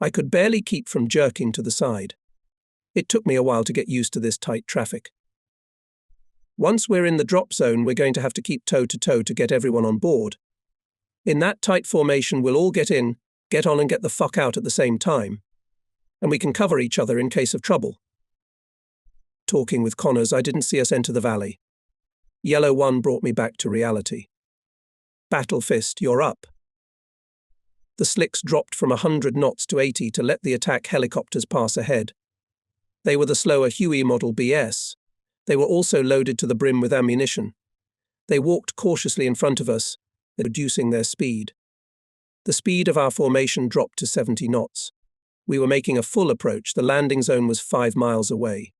I could barely keep from jerking to the side. It took me a while to get used to this tight traffic. Once we're in the drop zone, we're going to have to keep toe-to-toe to get everyone on board. In that tight formation, we'll all get in, get on and get the fuck out at the same time. And we can cover each other in case of trouble. Talking with Connors, I didn't see us enter the valley. Yellow 1 brought me back to reality. Battle Fist, you're up. The slicks dropped from 100 knots to 80 to let the attack helicopters pass ahead. They were the slower Huey model BS. They were also loaded to the brim with ammunition. They walked cautiously in front of us, reducing their speed. The speed of our formation dropped to 70 knots. We were making a full approach. The landing zone was 5 miles away.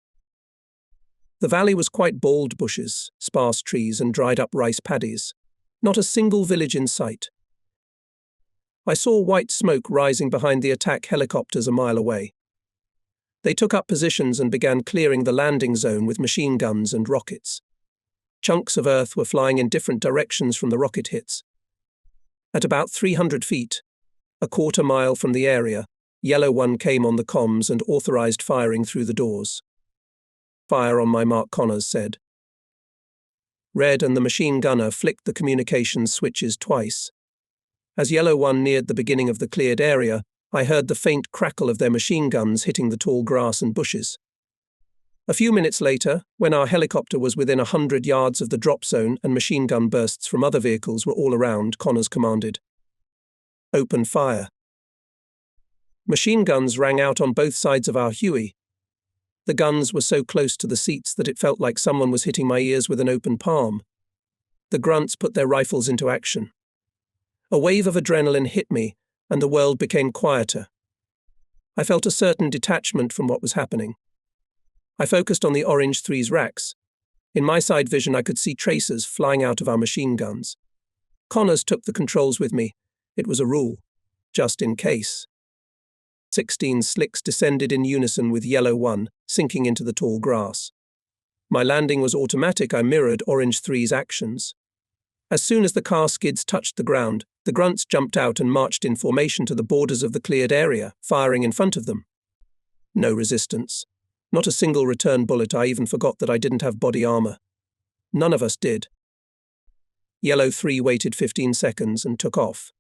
The valley was quite bald bushes, sparse trees and dried-up rice paddies. Not a single village in sight. I saw white smoke rising behind the attack helicopters a mile away. They took up positions and began clearing the landing zone with machine guns and rockets. Chunks of earth were flying in different directions from the rocket hits. At about 300 feet, a quarter mile from the area, Yellow 1 came on the comms and authorized firing through the doors. Fire on my mark, Connors said. Red and the machine gunner flicked the communications switches twice. As Yellow 1 neared the beginning of the cleared area, I heard the faint crackle of their machine guns hitting the tall grass and bushes. A few minutes later, when our helicopter was within 100 yards of the drop zone and machine gun bursts from other vehicles were all around, Connors commanded. Open fire. Machine guns rang out on both sides of our Huey. The guns were so close to the seats that it felt like someone was hitting my ears with an open palm. The grunts put their rifles into action. A wave of adrenaline hit me, and the world became quieter. I felt a certain detachment from what was happening. I focused on the Orange 3's racks. In my side vision, I could see tracers flying out of our machine guns. Connors took the controls with me. It was a rule, just in case. 16 slicks descended in unison with Yellow 1, sinking into the tall grass. My landing was automatic. I mirrored Orange 3's actions. As soon as the car skids touched the ground, the grunts jumped out and marched in formation to the borders of the cleared area, firing in front of them. No resistance. Not a single return bullet. I even forgot that I didn't have body armor. None of us did. Yellow 3 waited 15 seconds and took off.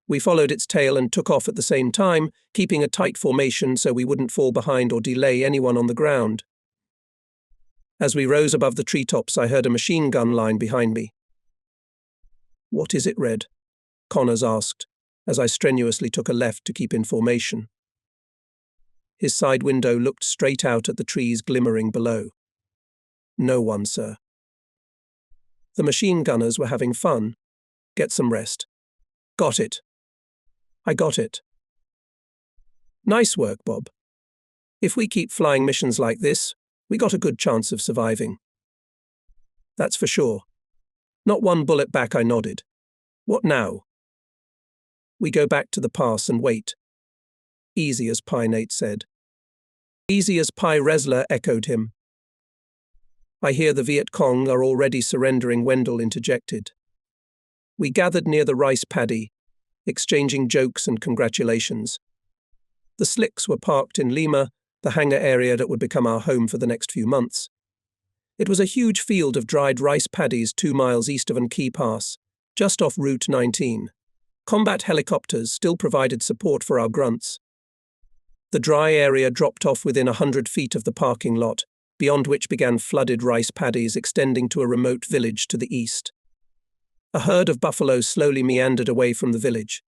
We followed its tail and took off at the same time, keeping a tight formation so we wouldn't fall behind or delay anyone on the ground. As we rose above the treetops, I heard a machine gun line behind me. What is it, Red? Connors asked, as I strenuously took a left to keep in formation. His side window looked straight out at the trees glimmering below. No one, sir. The machine gunners were having fun. Get some rest. Got it. I got it. Nice work, Bob. If we keep flying missions like this, we got a good chance of surviving. That's for sure. Not one bullet back, I nodded. What now? We go back to the pass and wait. Easy as pie, Nate said. Easy as pie, Resler echoed him. I hear the Viet Cong are already surrendering, Wendell interjected. We gathered near the rice paddy, exchanging jokes and congratulations. The slicks were parked in Lima, the hangar area that would become our home for the next few months. It was a huge field of dried rice paddies 2 miles east of An Key Pass, just off Route 19. Combat helicopters still provided support for our grunts. The dry area dropped off within 100 feet of the parking lot, beyond which began flooded rice paddies extending to a remote village to the east. A herd of buffalo slowly meandered away from the village.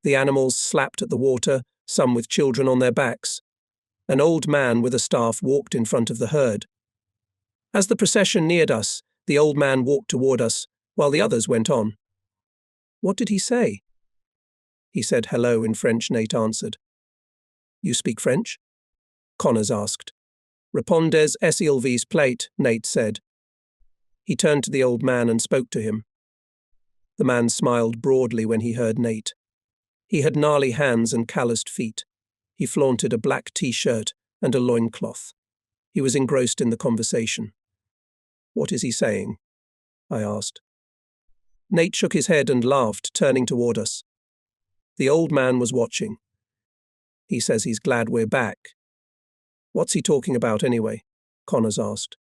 The animals slapped at the water, some with children on their backs. An old man with a staff walked in front of the herd. As the procession neared us, the old man walked toward us, while the others went on. What did he say? He said hello in French, Nate answered. You speak French? Connors asked. Répondez s'il vous plaît, Nate said. He turned to the old man and spoke to him. The man smiled broadly when he heard Nate. He had gnarly hands and calloused feet. He flaunted a black t-shirt and a loincloth. He was engrossed in the conversation. What is he saying? I asked. Nate shook his head and laughed, turning toward us. The old man was watching. He says he's glad we're back. What's he talking about anyway? Connors asked.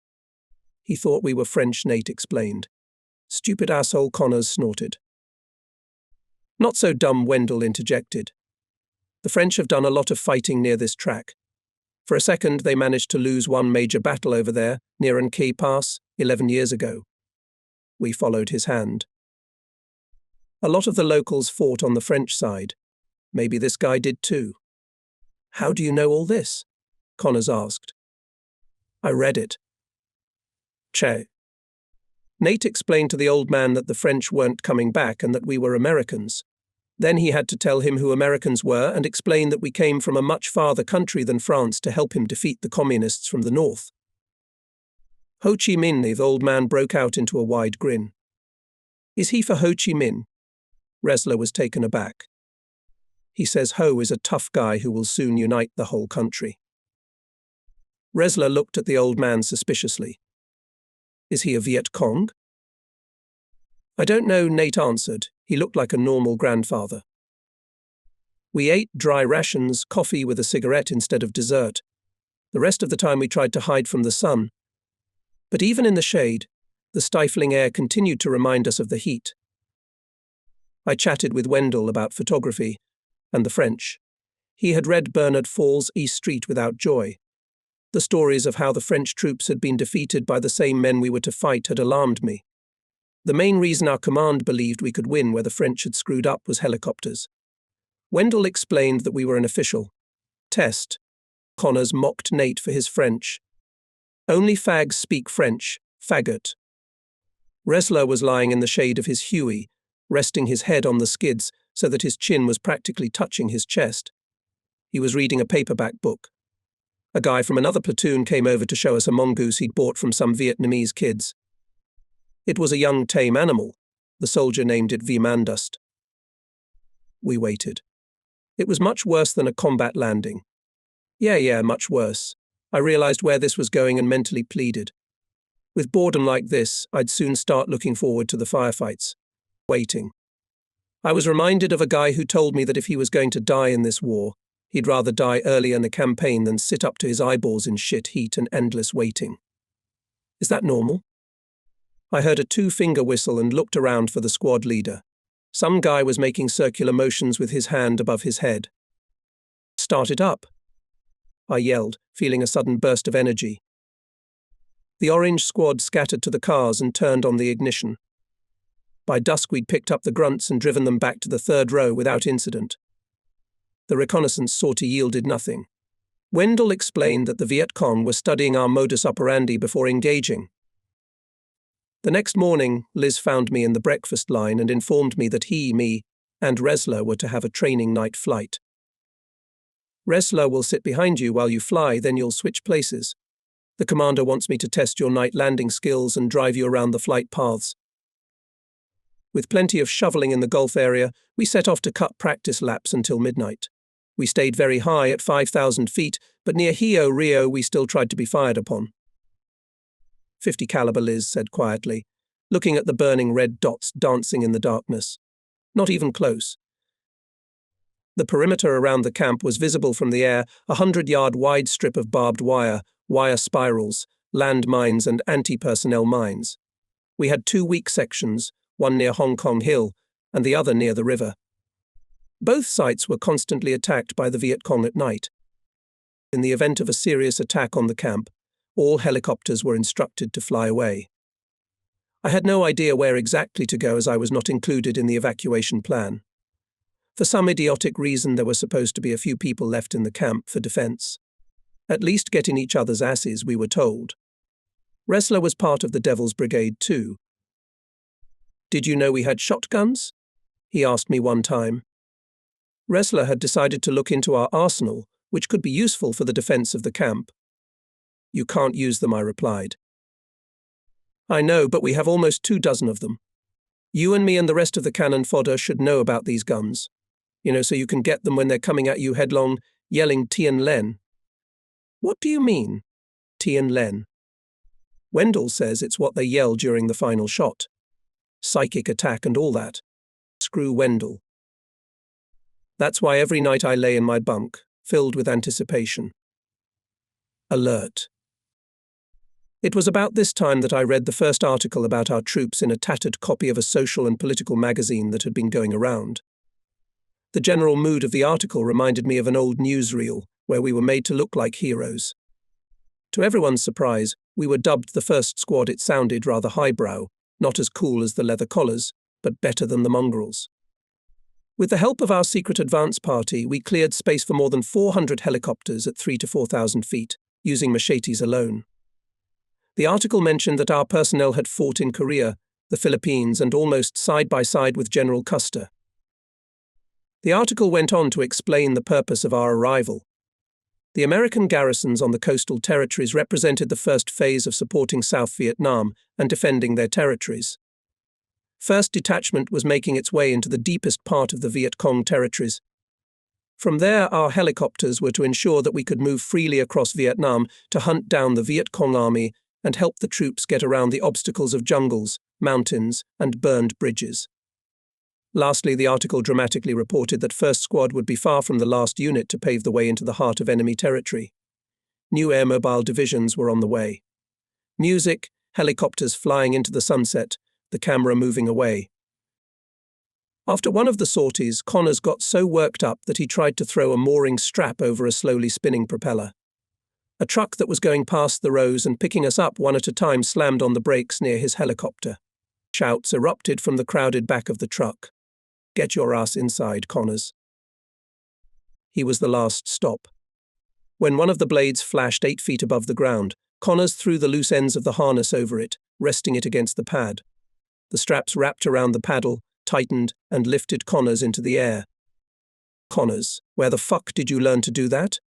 He thought we were French, Nate explained. Stupid asshole, Connors snorted. Not so dumb, Wendell interjected. The French have done a lot of fighting near this track. For a second, they managed to lose one major battle over there, near Nkei Pass, 11 years ago. We followed his hand. A lot of the locals fought on the French side. Maybe this guy did too. How do you know all this? Connors asked. I read it. Che. Nate explained to the old man that the French weren't coming back and that we were Americans. Then he had to tell him who Americans were and explain that we came from a much farther country than France to help him defeat the communists from the north. Ho Chi Minh, the old man broke out into a wide grin. Is he for Ho Chi Minh? Resler was taken aback. He says Ho is a tough guy who will soon unite the whole country. Resler looked at the old man suspiciously. Is he a Viet Cong? I don't know, Nate answered. He looked like a normal grandfather. We ate dry rations, coffee with a cigarette instead of dessert. The rest of the time we tried to hide from the sun. But even in the shade, the stifling air continued to remind us of the heat. I chatted with Wendell about photography and the French. He had read Bernard Fall's East Street Without Joy. The stories of how the French troops had been defeated by the same men we were to fight had alarmed me. The main reason our command believed we could win where the French had screwed up was helicopters. Wendell explained that we were an official test. Connors mocked Nate for his French. Only fags speak French, faggot. Resler was lying in the shade of his Huey, resting his head on the skids so that his chin was practically touching his chest. He was reading a paperback book. A guy from another platoon came over to show us a mongoose he'd bought from some Vietnamese kids. It was a young tame animal. The soldier named it Vimandust. We waited. It was much worse than a combat landing. Yeah, much worse. I realized where this was going and mentally pleaded. With boredom like this, I'd soon start looking forward to the firefights. Waiting. I was reminded of a guy who told me that if he was going to die in this war, he'd rather die early in the campaign than sit up to his eyeballs in shit heat and endless waiting. Is that normal? I heard a two-finger whistle and looked around for the squad leader. Some guy was making circular motions with his hand above his head. Start it up, I yelled, feeling a sudden burst of energy. The orange squad scattered to the cars and turned on the ignition. By dusk we'd picked up the grunts and driven them back to the third row without incident. The reconnaissance sortie yielded nothing. Wendell explained that the Viet Cong were studying our modus operandi before engaging. The next morning, Liz found me in the breakfast line and informed me that he, me, and Resler were to have a training night flight. Resler will sit behind you while you fly, then you'll switch places. The commander wants me to test your night landing skills and drive you around the flight paths. With plenty of shoveling in the Gulf area, we set off to cut practice laps until midnight. We stayed very high at 5,000 feet, but near Hio Rio we still tried to be fired upon. 50 caliber, Liz said quietly, looking at the burning red dots dancing in the darkness. Not even close. The perimeter around the camp was visible from the air, 100-yard wide strip of barbed wire, wire spirals, land mines and anti-personnel mines. We had 2 weak sections, one near Hong Kong Hill and the other near the river. Both sites were constantly attacked by the Viet Cong at night. In the event of a serious attack on the camp, all helicopters were instructed to fly away. I had no idea where exactly to go as I was not included in the evacuation plan. For some idiotic reason, there were supposed to be a few people left in the camp for defense. At least get in each other's asses, we were told. Resler was part of the Devil's Brigade too. Did you know we had shotguns? He asked me one time. Resler had decided to look into our arsenal, which could be useful for the defense of the camp. You can't use them, I replied. I know, but we have almost 24 of them. You and me and the rest of the cannon fodder should know about these guns. So you can get them when they're coming at you headlong, yelling Tien Len. What do you mean, Tien Len? Wendell says it's what they yell during the final shot. Psychic attack and all that. Screw Wendell. That's why every night I lay in my bunk, filled with anticipation. Alert. It was about this time that I read the first article about our troops in a tattered copy of a social and political magazine that had been going around. The general mood of the article reminded me of an old newsreel where we were made to look like heroes. To everyone's surprise, we were dubbed the first squad. It sounded rather highbrow, not as cool as the leather collars, but better than the mongrels. With the help of our secret advance party, we cleared space for more than 400 helicopters at 3,000 to 4,000 feet, using machetes alone. The article mentioned that our personnel had fought in Korea, the Philippines, and almost side by side with General Custer. The article went on to explain the purpose of our arrival. The American garrisons on the coastal territories represented the first phase of supporting South Vietnam and defending their territories. First detachment was making its way into the deepest part of the Viet Cong territories. From there, our helicopters were to ensure that we could move freely across Vietnam to hunt down the Viet Cong army and help the troops get around the obstacles of jungles, mountains, and burned bridges. Lastly, the article dramatically reported that 1st Squad would be far from the last unit to pave the way into the heart of enemy territory. New air-mobile divisions were on the way. Music, helicopters flying into the sunset, the camera moving away. After one of the sorties, Connors got so worked up that he tried to throw a mooring strap over a slowly spinning propeller. A truck that was going past the rows and picking us up one at a time slammed on the brakes near his helicopter. Shouts erupted from the crowded back of the truck. "Get your ass inside, Connors." He was the last stop. When one of the blades flashed 8 feet above the ground, Connors threw the loose ends of the harness over it, resting it against the pad. The straps wrapped around the paddle, tightened, and lifted Connors into the air. "Connors, where the fuck did you learn to do that?"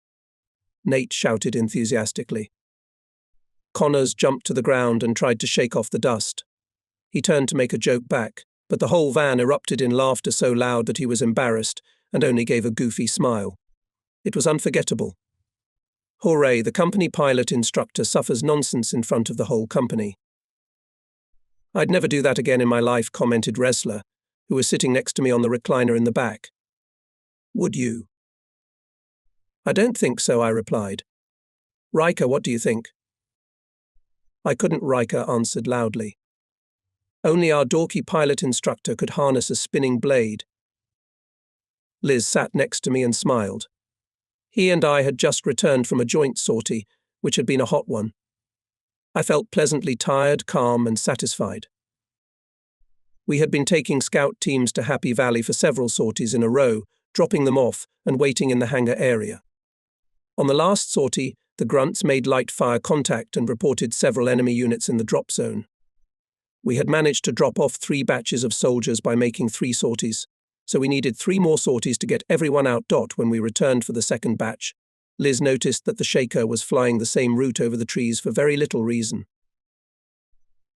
Nate shouted enthusiastically. Connors jumped to the ground and tried to shake off the dust. He turned to make a joke back, but the whole van erupted in laughter so loud that he was embarrassed and only gave a goofy smile. It was unforgettable. Hooray, the company pilot instructor suffers nonsense in front of the whole company. "I'd never do that again in my life," commented Ressler, who was sitting next to me on the recliner in the back. "Would you?" "I don't think so," I replied. "Riker, what do you think?" I couldn't, Riker answered loudly. Only our dorky pilot instructor could harness a spinning blade. Liz sat next to me and smiled. He and I had just returned from a joint sortie, which had been a hot one. I felt pleasantly tired, calm, and satisfied. We had been taking scout teams to Happy Valley for several sorties in a row, dropping them off and waiting in the hangar area. On the last sortie, the grunts made light fire contact and reported several enemy units in the drop zone. We had managed to drop off 3 batches of soldiers by making 3 sorties, so we needed 3 more sorties to get everyone out. When we returned for the second batch, Liz noticed that the Shaker was flying the same route over the trees for very little reason.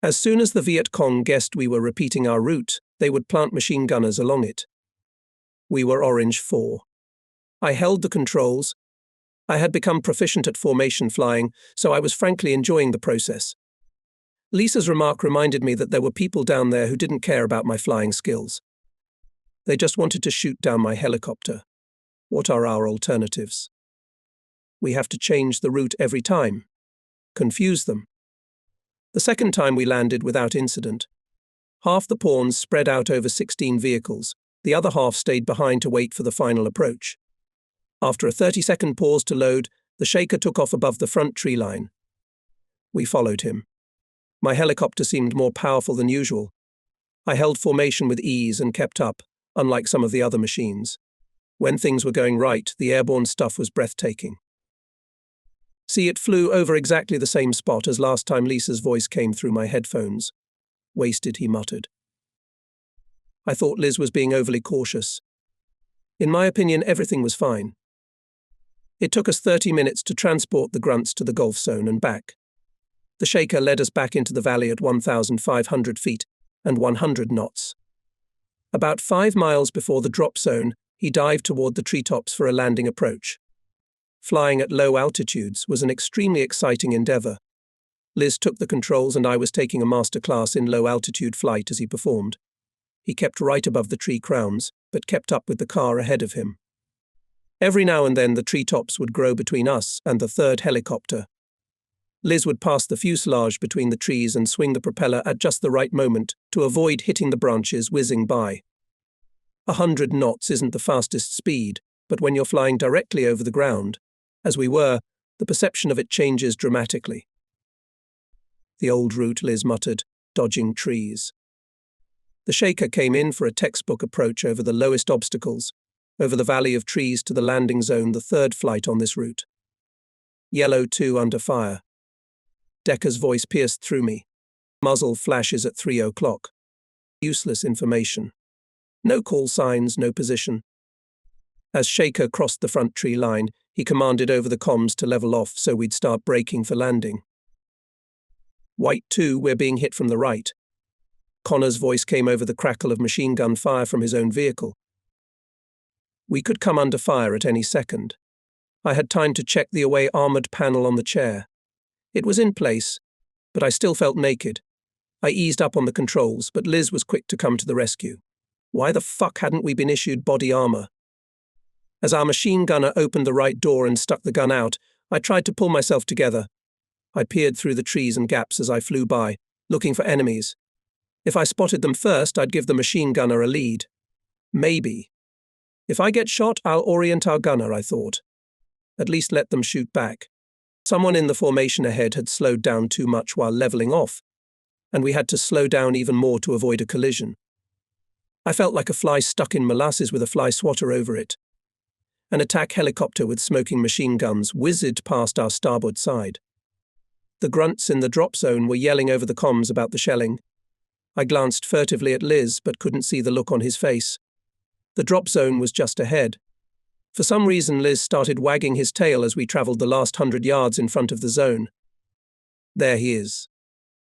As soon as the Viet Cong guessed we were repeating our route, they would plant machine gunners along it. We were Orange 4. I held the controls. I had become proficient at formation flying, so I was frankly enjoying the process. Lisa's remark reminded me that there were people down there who didn't care about my flying skills. They just wanted to shoot down my helicopter. What are our alternatives? We have to change the route every time. Confuse them. The second time we landed without incident. Half the pawns spread out over 16 vehicles. The other half stayed behind to wait for the final approach. After a 30-second pause to load, the Shaker took off above the front tree line. We followed him. My helicopter seemed more powerful than usual. I held formation with ease and kept up, unlike some of the other machines. When things were going right, the airborne stuff was breathtaking. "See, it flew over exactly the same spot as last time." Lisa's voice came through my headphones. "Wasted," he muttered. I thought Liz was being overly cautious. In my opinion, everything was fine. It took us 30 minutes to transport the grunts to the Gulf Zone and back. The Shaker led us back into the valley at 1,500 feet and 100 knots. About 5 miles before the drop zone, he dived toward the treetops for a landing approach. Flying at low altitudes was an extremely exciting endeavor. Liz took the controls and I was taking a master class in low-altitude flight as he performed. He kept right above the tree crowns, but kept up with the car ahead of him. Every now and then the treetops would grow between us and the third helicopter. Liz would pass the fuselage between the trees and swing the propeller at just the right moment to avoid hitting the branches whizzing by. 100 knots isn't the fastest speed, but when you're flying directly over the ground, as we were, the perception of it changes dramatically. The old route, Liz muttered, dodging trees. The Shaker came in for a textbook approach over the lowest obstacles, over the valley of trees to the landing zone, the third flight on this route. Yellow 2 under fire. Decker's voice pierced through me. Muzzle flashes at 3 o'clock. Useless information. No call signs, no position. As Shaker crossed the front tree line, he commanded over the comms to level off so we'd start braking for landing. White 2, we're being hit from the right. Connor's voice came over the crackle of machine gun fire from his own vehicle. We could come under fire at any second. I had time to check the away armoured panel on the chair. It was in place, but I still felt naked. I eased up on the controls, but Liz was quick to come to the rescue. Why the fuck hadn't we been issued body armour? As our machine gunner opened the right door and stuck the gun out, I tried to pull myself together. I peered through the trees and gaps as I flew by, looking for enemies. If I spotted them first, I'd give the machine gunner a lead. Maybe. If I get shot, I'll orient our gunner, I thought. At least let them shoot back. Someone in the formation ahead had slowed down too much while leveling off, and we had to slow down even more to avoid a collision. I felt like a fly stuck in molasses with a fly swatter over it. An attack helicopter with smoking machine guns whizzed past our starboard side. The grunts in the drop zone were yelling over the comms about the shelling. I glanced furtively at Liz but couldn't see the look on his face. The drop zone was just ahead. For some reason, Liz started wagging his tail as we travelled the last 100 yards in front of the zone. There he is,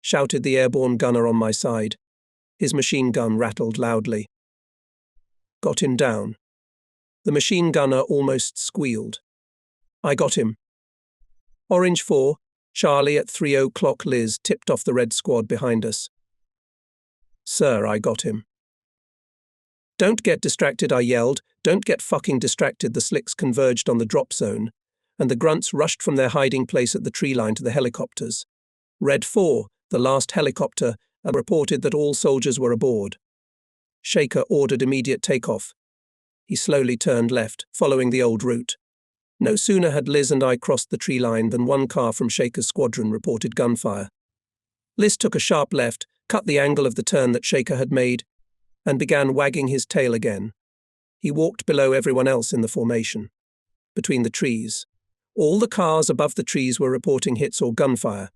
shouted the airborne gunner on my side. His machine gun rattled loudly. Got him down. The machine gunner almost squealed. I got him. Orange 4, Charlie at 3 o'clock. Liz tipped off the red squad behind us. Sir, I got him. Don't get distracted, I yelled. Don't get fucking distracted. The slicks converged on the drop zone, and the grunts rushed from their hiding place at the tree line to the helicopters. Red 4, the last helicopter, reported that all soldiers were aboard. Shaker ordered immediate takeoff. He slowly turned left, following the old route. No sooner had Liz and I crossed the tree line than one car from Shaker's squadron reported gunfire. Liz took a sharp left, cut the angle of the turn that Shaker had made, and began wagging his tail again. He walked below everyone else in the formation, between the trees. All the cars above the trees were reporting hits or gunfire.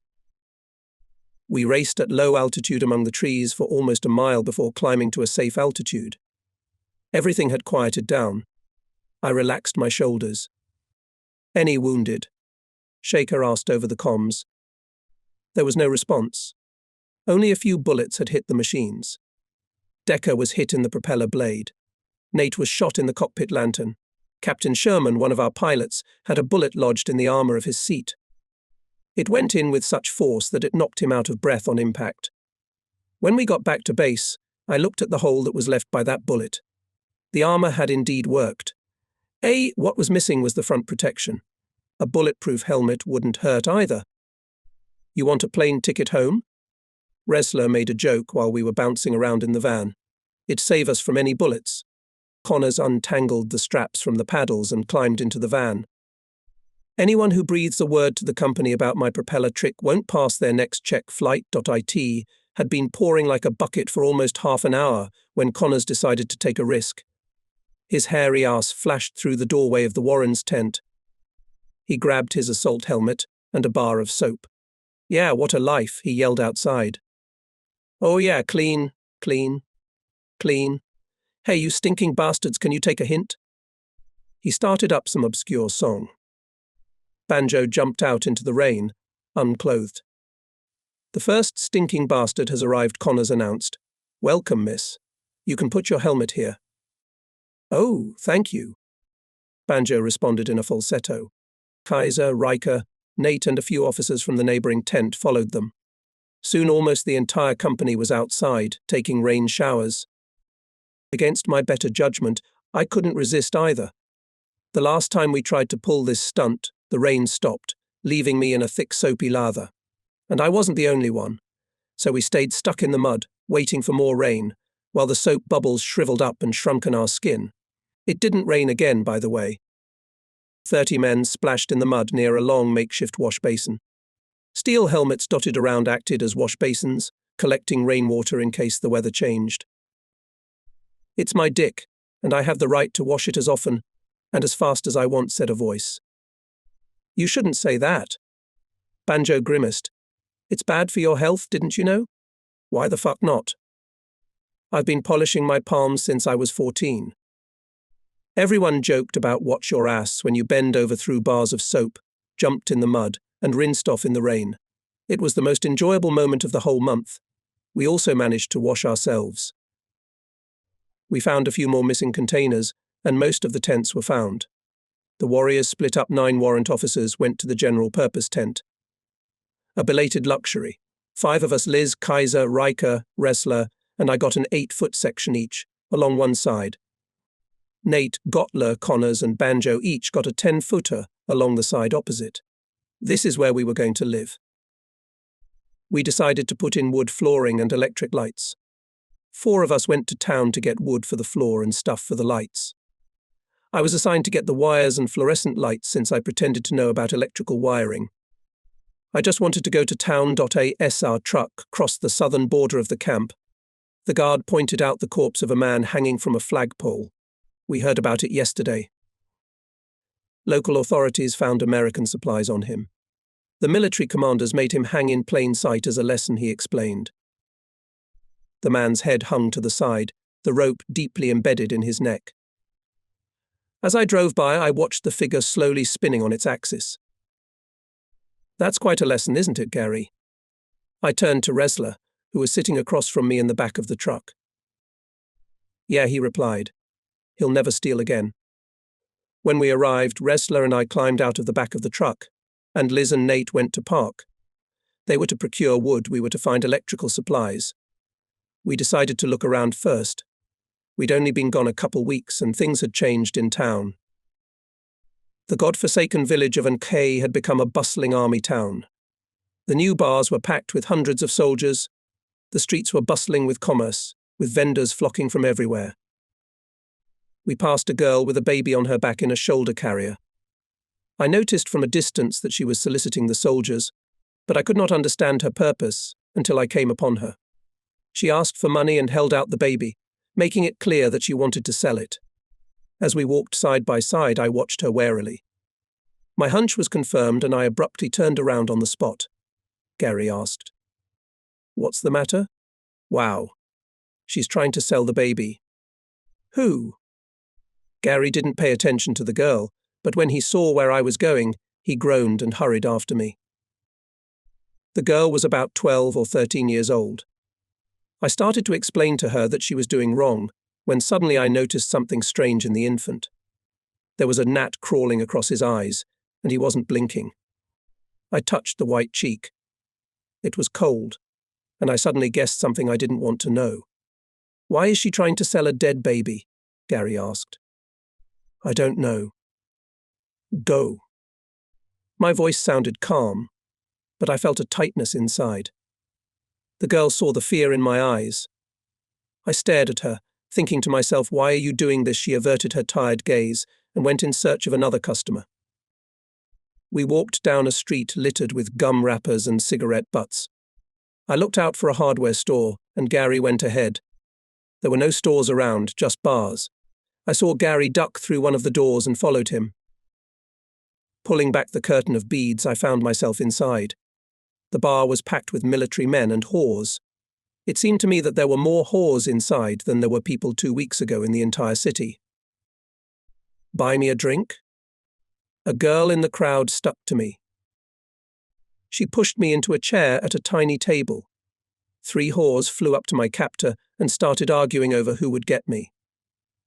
We raced at low altitude among the trees for almost a mile before climbing to a safe altitude. Everything had quieted down. I relaxed my shoulders. Any wounded? Shaker asked over the comms. There was no response. Only a few bullets had hit the machines. Decker was hit in the propeller blade. Nate was shot in the cockpit lantern. Captain Sherman, one of our pilots, had a bullet lodged in the armour of his seat. It went in with such force that it knocked him out of breath on impact. When we got back to base, I looked at the hole that was left by that bullet. The armour had indeed worked. What was missing was the front protection. A bulletproof helmet wouldn't hurt either. You want a plane ticket home? Ressler made a joke while we were bouncing around in the van. It'd save us from any bullets. Connors untangled the straps from the paddles and climbed into the van. Anyone who breathes a word to the company about my propeller trick won't pass their next check. Flight.it had been pouring like a bucket for almost half an hour when Connors decided to take a risk. His hairy ass flashed through the doorway of the Warrens' tent. He grabbed his assault helmet and a bar of soap. Yeah, what a life, he yelled outside. Oh yeah, clean, clean, clean. Hey, you stinking bastards, can you take a hint? He started up some obscure song. Banjo jumped out into the rain, unclothed. The first stinking bastard has arrived, Connors announced. Welcome, miss. You can put your helmet here. Oh, thank you. Banjo responded in a falsetto. Kaiser, Riker, Nate and a few officers from the neighbouring tent followed them. Soon almost the entire company was outside, taking rain showers. Against my better judgment, I couldn't resist either. The last time we tried to pull this stunt, the rain stopped, leaving me in a thick soapy lather. And I wasn't the only one. So we stayed stuck in the mud, waiting for more rain, while the soap bubbles shriveled up and shrunk in our skin. It didn't rain again, by the way. 30 men splashed in the mud near a long makeshift wash basin. Steel helmets dotted around acted as wash basins, collecting rainwater in case the weather changed. "It's my dick, and I have the right to wash it as often and as fast as I want," said a voice. "You shouldn't say that." Banjo grimaced. "It's bad for your health, didn't you know?" "Why the fuck not?" "I've been polishing my palms since I was 14. Everyone joked about watch your ass when you bend over through bars of soap, jumped in the mud, and rinsed off in the rain. It was the most enjoyable moment of the whole month. We also managed to wash ourselves. We found a few more missing containers, and most of the tents were found. The warriors split up. 9 warrant officers went to the general purpose tent. A belated luxury. 5 of us, Liz, Kaiser, Riker, Ressler, and I got an 8-foot section each, along one side. Nate, Gottler, Connors, and Banjo each got a 10-footer along the side opposite. This is where we were going to live. We decided to put in wood flooring and electric lights. 4 of us went to town to get wood for the floor and stuff for the lights. I was assigned to get the wires and fluorescent lights since I pretended to know about electrical wiring. I just wanted to go to town. As our truck crossed the southern border of the camp, the guard pointed out the corpse of a man hanging from a flagpole. We heard about it yesterday. Local authorities found American supplies on him. The military commanders made him hang in plain sight as a lesson, he explained. The man's head hung to the side, the rope deeply embedded in his neck. As I drove by, I watched the figure slowly spinning on its axis. "That's quite a lesson, isn't it, Gary?" I turned to Ressler, who was sitting across from me in the back of the truck. "Yeah," he replied. "He'll never steal again." When we arrived, Ressler and I climbed out of the back of the truck, and Liz and Nate went to park. They were to procure wood, we were to find electrical supplies. We decided to look around first. We'd only been gone a couple weeks, and things had changed in town. The godforsaken village of Nkei had become a bustling army town. The new bars were packed with hundreds of soldiers. The streets were bustling with commerce, with vendors flocking from everywhere. We passed a girl with a baby on her back in a shoulder carrier. I noticed from a distance that she was soliciting the soldiers, but I could not understand her purpose until I came upon her. She asked for money and held out the baby, making it clear that she wanted to sell it. As we walked side by side, I watched her warily. My hunch was confirmed, and I abruptly turned around on the spot. Gary asked, "What's the matter?" "Wow. She's trying to sell the baby." "Who?" Gary didn't pay attention to the girl, but when he saw where I was going, he groaned and hurried after me. The girl was about 12 or 13 years old. I started to explain to her that she was doing wrong, when suddenly I noticed something strange in the infant. There was a gnat crawling across his eyes, and he wasn't blinking. I touched the white cheek. It was cold, and I suddenly guessed something I didn't want to know. "Why is she trying to sell a dead baby?" Gary asked. "I don't know." "Go." My voice sounded calm, but I felt a tightness inside. The girl saw the fear in my eyes. I stared at her, thinking to myself, "Why are you doing this?" She averted her tired gaze and went in search of another customer. We walked down a street littered with gum wrappers and cigarette butts. I looked out for a hardware store, and Gary went ahead. There were no stores around, just bars. I saw Gary duck through one of the doors and followed him. Pulling back the curtain of beads, I found myself inside. The bar was packed with military men and whores. It seemed to me that there were more whores inside than there were people 2 weeks ago in the entire city. "Buy me a drink?" A girl in the crowd stuck to me. She pushed me into a chair at a tiny table. 3 whores flew up to my captor and started arguing over who would get me.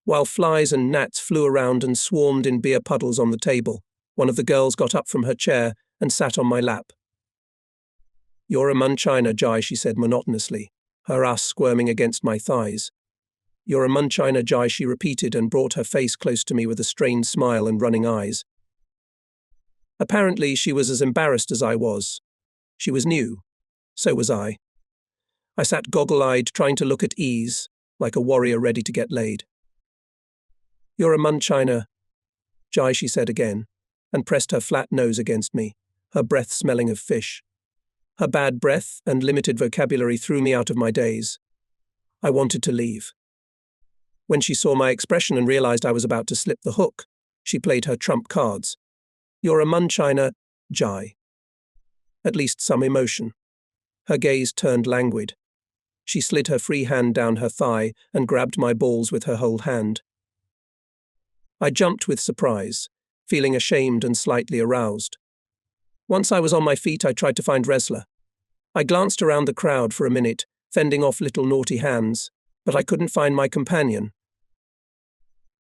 While flies and gnats flew around and swarmed in beer puddles on the table, one of the girls got up from her chair and sat on my lap. "You're a Munchina, Jai," she said monotonously, her ass squirming against my thighs. You're a Munchina Jai, she repeated and brought her face close to me with a strained smile and running eyes. Apparently, she was as embarrassed as I was. She was new. So was I. I sat goggle-eyed, trying to look at ease, like a warrior ready to get laid. You're a Munchina Jai, she said again, and pressed her flat nose against me, her breath smelling of fish. Her bad breath and limited vocabulary threw me out of my daze. I wanted to leave. When she saw my expression and realized I was about to slip the hook, she played her trump cards. You're a Munchina Jai. At least some emotion. Her gaze turned languid. She slid her free hand down her thigh and grabbed my balls with her whole hand. I jumped with surprise, feeling ashamed and slightly aroused. Once I was on my feet, I tried to find Resla. I glanced around the crowd for a minute, fending off little naughty hands, but I couldn't find my companion.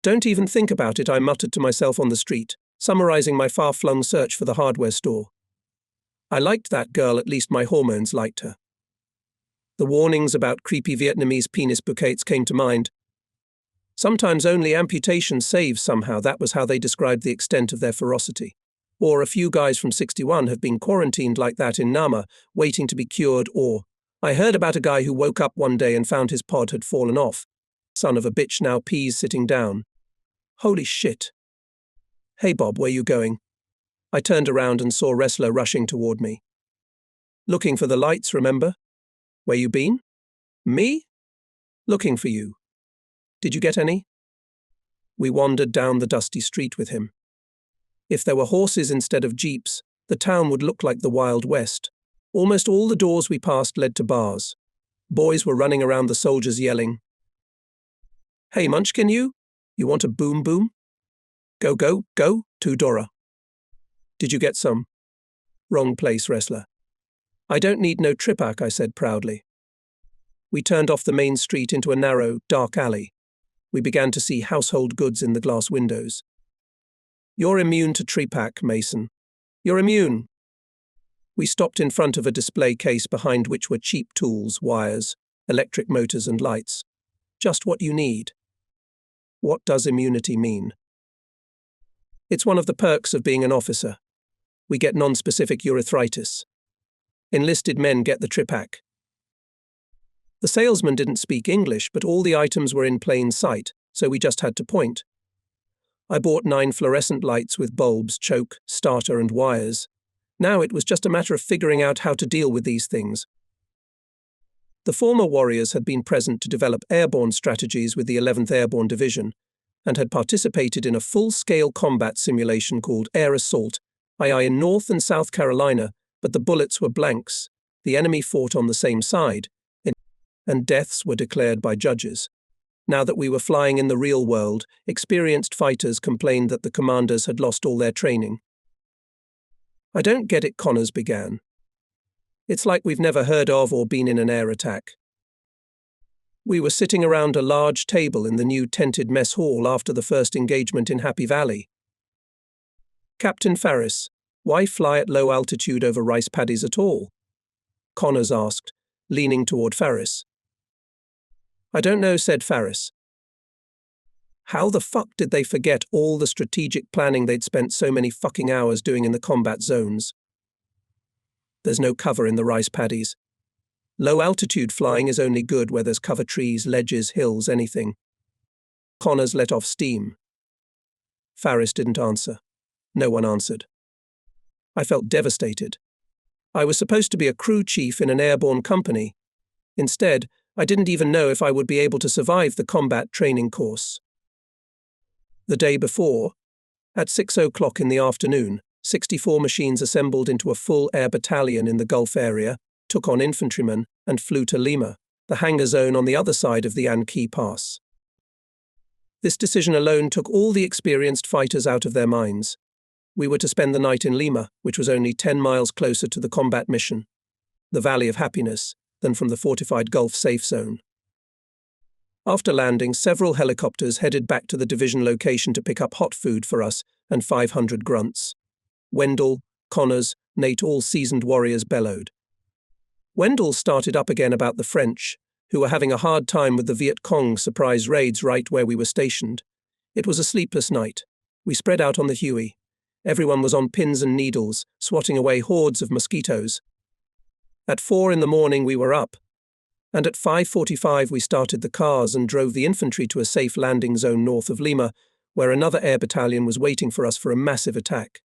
Don't even think about it, I muttered to myself on the street, summarizing my far-flung search for the hardware store. I liked that girl, at least my hormones liked her. The warnings about creepy Vietnamese penis bouquets came to mind. Sometimes only amputation saves somehow, that was how they described the extent of their ferocity. Or a few guys from 61 have been quarantined like that in Nama, waiting to be cured, or I heard about a guy who woke up one day and found his pod had fallen off. Son of a bitch, now peas sitting down. Holy shit. Hey Bob, where you going? I turned around and saw Resla rushing toward me. Looking for the lights, remember? Where you been? Me? Looking for you. Did you get any? We wandered down the dusty street with him. If there were horses instead of jeeps, the town would look like the Wild West. Almost all the doors we passed led to bars. Boys were running around the soldiers yelling, Hey Munchkin, you want a boom boom? Go, go, go, $2. Did you get some? Wrong place, Resla. I don't need no tripack, I said proudly. We turned off the main street into a narrow, dark alley. We began to see household goods in the glass windows. You're immune to tripack, Mason. You're immune. We stopped in front of a display case behind which were cheap tools, wires, electric motors and lights. Just what you need. What does immunity mean? It's one of the perks of being an officer. We get non-specific urethritis. Enlisted men get the tripack. The salesman didn't speak English, but all the items were in plain sight, so we just had to point. I bought 9 fluorescent lights with bulbs, choke, starter and wires. Now it was just a matter of figuring out how to deal with these things. The former warriors had been present to develop airborne strategies with the 11th Airborne Division and had participated in a full-scale combat simulation called Air Assault, II in North and South Carolina, but the bullets were blanks. The enemy fought on the same side, and deaths were declared by judges. Now that we were flying in the real world, experienced fighters complained that the commanders had lost all their training. I don't get it, Connors began. It's like we've never heard of or been in an air attack. We were sitting around a large table in the new tented mess hall after the first engagement in Happy Valley. Captain Farris, why fly at low altitude over rice paddies at all? Connors asked, leaning toward Farris. I don't know, said Farris. How the fuck did they forget all the strategic planning they'd spent so many fucking hours doing in the combat zones? There's no cover in the rice paddies. Low-altitude flying is only good where there's cover, trees, ledges, hills, anything. Connors let off steam. Farris didn't answer. No one answered. I felt devastated. I was supposed to be a crew chief in an airborne company. Instead, I didn't even know if I would be able to survive the combat training course. The day before, at 6:00 in the afternoon, 64 machines assembled into a full air battalion in the Gulf area, took on infantrymen, and flew to Lima, the hangar zone on the other side of the Anqui Pass. This decision alone took all the experienced fighters out of their minds. We were to spend the night in Lima, which was only 10 miles closer to the combat mission, the Valley of Happiness, than from the fortified Gulf safe zone. After landing, several helicopters headed back to the division location to pick up hot food for us and 500 grunts. Wendell, Connors, Nate, all seasoned warriors bellowed. Wendell started up again about the French, who were having a hard time with the Viet Cong surprise raids right where we were stationed. It was a sleepless night. We spread out on the Huey. Everyone was on pins and needles, swatting away hordes of mosquitoes. At 4 in the morning we were up, and at 5:45 we started the cars and drove the infantry to a safe landing zone north of Lima, where another air battalion was waiting for us for a massive attack.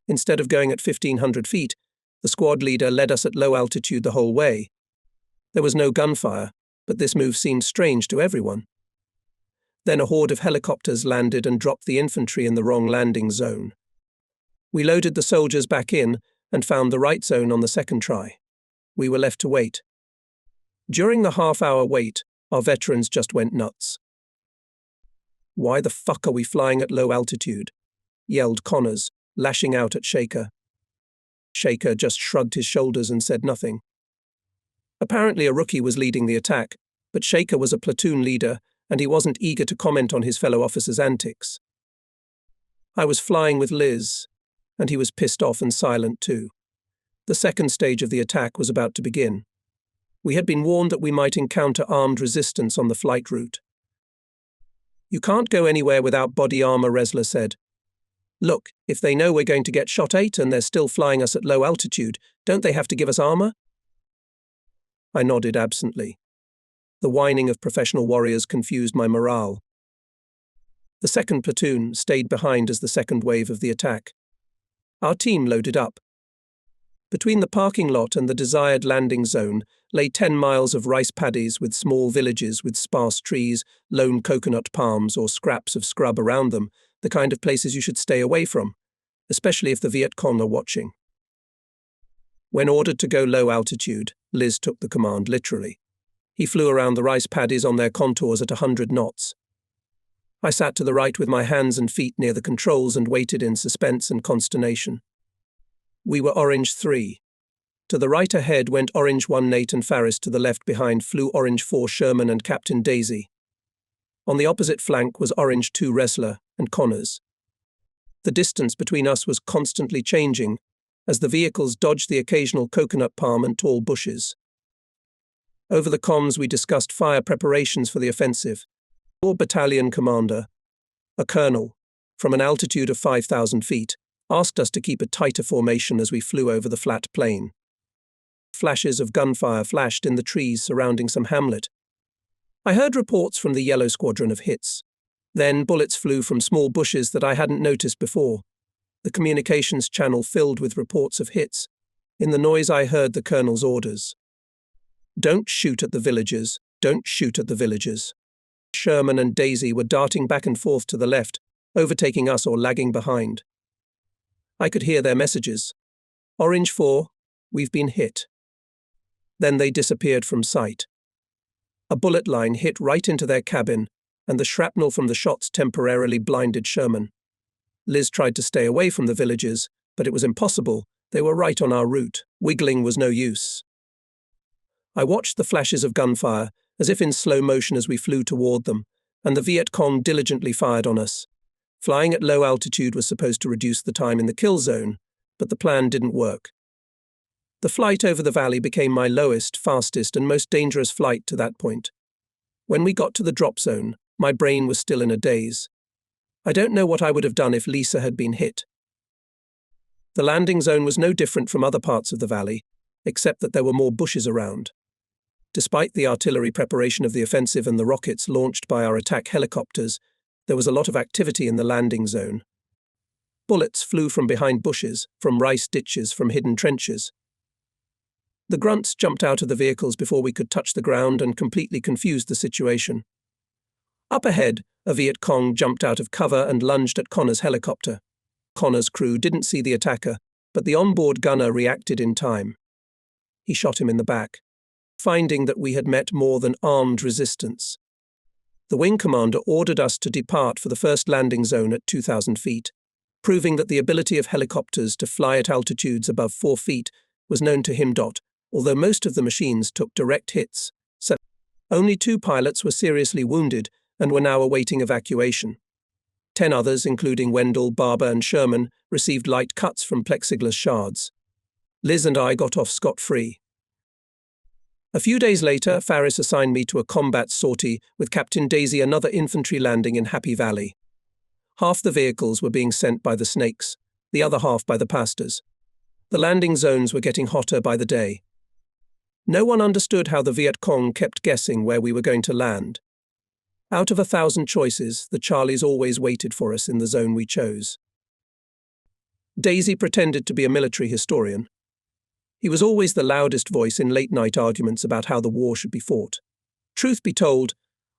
Instead of going at 1,500 feet, the squad leader led us at low altitude the whole way. There was no gunfire, but this move seemed strange to everyone. Then a horde of helicopters landed and dropped the infantry in the wrong landing zone. We loaded the soldiers back in and found the right zone on the second try. We were left to wait. During the half-hour wait, our veterans just went nuts. "Why the fuck are we flying at low altitude?" yelled Connors, lashing out at Shaker. Shaker just shrugged his shoulders and said nothing. Apparently a rookie was leading the attack, but Shaker was a platoon leader and he wasn't eager to comment on his fellow officers' antics. I was flying with Liz, and he was pissed off and silent too. The second stage of the attack was about to begin. We had been warned that we might encounter armed resistance on the flight route. "You can't go anywhere without body armor," Resler said. "Look, if they know we're going to get shot at and they're still flying us at low altitude, don't they have to give us armor?" I nodded absently. The whining of professional warriors confused my morale. The second platoon stayed behind as the second wave of the attack. Our team loaded up. Between the parking lot and the desired landing zone lay 10 miles of rice paddies with small villages with sparse trees, lone coconut palms or scraps of scrub around them, the kind of places you should stay away from, especially if the Viet Cong are watching. When ordered to go low altitude, Liz took the command literally. He flew around the rice paddies on their contours at 100 knots. I sat to the right with my hands and feet near the controls and waited in suspense and consternation. We were Orange 3. To the right ahead went Orange 1 Nate and Faris, to the left behind flew Orange 4 Sherman and Captain Daisy. On the opposite flank was Orange 2 Resler and Connors. The distance between us was constantly changing as the vehicles dodged the occasional coconut palm and tall bushes. Over the comms we discussed fire preparations for the offensive. Our battalion commander, a colonel, from an altitude of 5,000 feet, asked us to keep a tighter formation as we flew over the flat plain. Flashes of gunfire flashed in the trees surrounding some hamlet. I heard reports from the yellow squadron of hits. Then bullets flew from small bushes that I hadn't noticed before. The communications channel filled with reports of hits. In the noise I heard the colonel's orders. "Don't shoot at the villagers. Don't shoot at the villagers." Sherman and Daisy were darting back and forth to the left, overtaking us or lagging behind. I could hear their messages. "Orange 4, we've been hit." Then they disappeared from sight. A bullet line hit right into their cabin, and the shrapnel from the shots temporarily blinded Sherman. Liz tried to stay away from the villagers, but it was impossible. They were right on our route. Wiggling was no use. I watched the flashes of gunfire, as if in slow motion as we flew toward them, and the Viet Cong diligently fired on us. Flying at low altitude was supposed to reduce the time in the kill zone, but the plan didn't work. The flight over the valley became my lowest, fastest, and most dangerous flight to that point. When we got to the drop zone, my brain was still in a daze. I don't know what I would have done if Lisa had been hit. The landing zone was no different from other parts of the valley, except that there were more bushes around. Despite the artillery preparation of the offensive and the rockets launched by our attack helicopters, there was a lot of activity in the landing zone. Bullets flew from behind bushes, from rice ditches, from hidden trenches. The grunts jumped out of the vehicles before we could touch the ground and completely confused the situation. Up ahead, a Viet Cong jumped out of cover and lunged at Connor's helicopter. Connor's crew didn't see the attacker, but the onboard gunner reacted in time. He shot him in the back, finding that we had met more than armed resistance. The wing commander ordered us to depart for the first landing zone at 2,000 feet, proving that the ability of helicopters to fly at altitudes above 4 feet was known to him. Although most of the machines took direct hits, so only 2 pilots were seriously wounded and were now awaiting evacuation. 10 others, including Wendell, Barber, and Sherman, received light cuts from plexiglass shards. Liz and I got off scot-free. A few days later, Faris assigned me to a combat sortie with Captain Daisy, another infantry landing in Happy Valley. Half the vehicles were being sent by the Snakes, the other half by the Pastors. The landing zones were getting hotter by the day. No one understood how the Viet Cong kept guessing where we were going to land. Out of 1,000 choices, the Charlies always waited for us in the zone we chose. Daisy pretended to be a military historian. He was always the loudest voice in late-night arguments about how the war should be fought. Truth be told,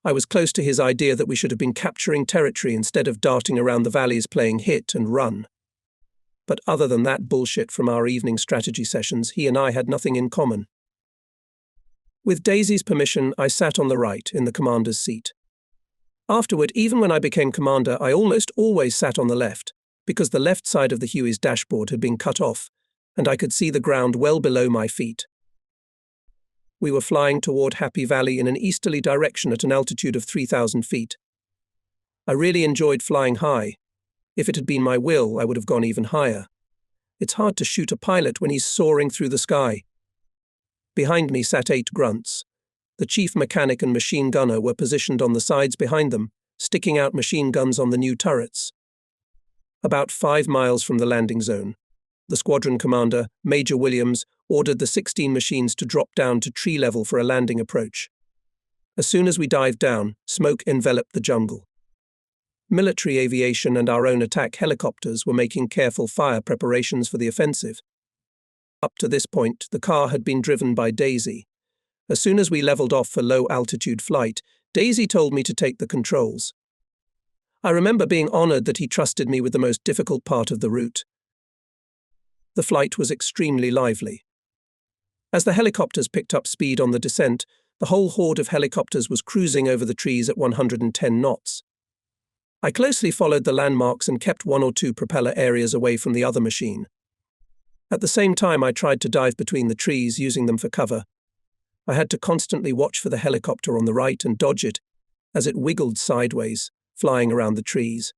I was close to his idea that we should have been capturing territory instead of darting around the valleys playing hit and run. But other than that bullshit from our evening strategy sessions, he and I had nothing in common. With Daisy's permission, I sat on the right in the commander's seat. Afterward, even when I became commander, I almost always sat on the left, because the left side of the Huey's dashboard had been cut off, and I could see the ground well below my feet. We were flying toward Happy Valley in an easterly direction at an altitude of 3,000 feet. I really enjoyed flying high. If it had been my will, I would have gone even higher. It's hard to shoot a pilot when he's soaring through the sky. Behind me sat 8 grunts. The chief mechanic and machine gunner were positioned on the sides behind them, sticking out machine guns on the new turrets. About 5 miles from the landing zone, the squadron commander, Major Williams, ordered the 16 machines to drop down to tree level for a landing approach. As soon as we dived down, smoke enveloped the jungle. Military aviation and our own attack helicopters were making careful fire preparations for the offensive. Up to this point, the car had been driven by Daisy. As soon as we leveled off for low-altitude flight, Daisy told me to take the controls. I remember being honored that he trusted me with the most difficult part of the route. The flight was extremely lively. As the helicopters picked up speed on the descent, the whole horde of helicopters was cruising over the trees at 110 knots. I closely followed the landmarks and kept 1 or 2 propeller areas away from the other machine. At the same time, I tried to dive between the trees, using them for cover. I had to constantly watch for the helicopter on the right and dodge it as it wiggled sideways, flying around the trees.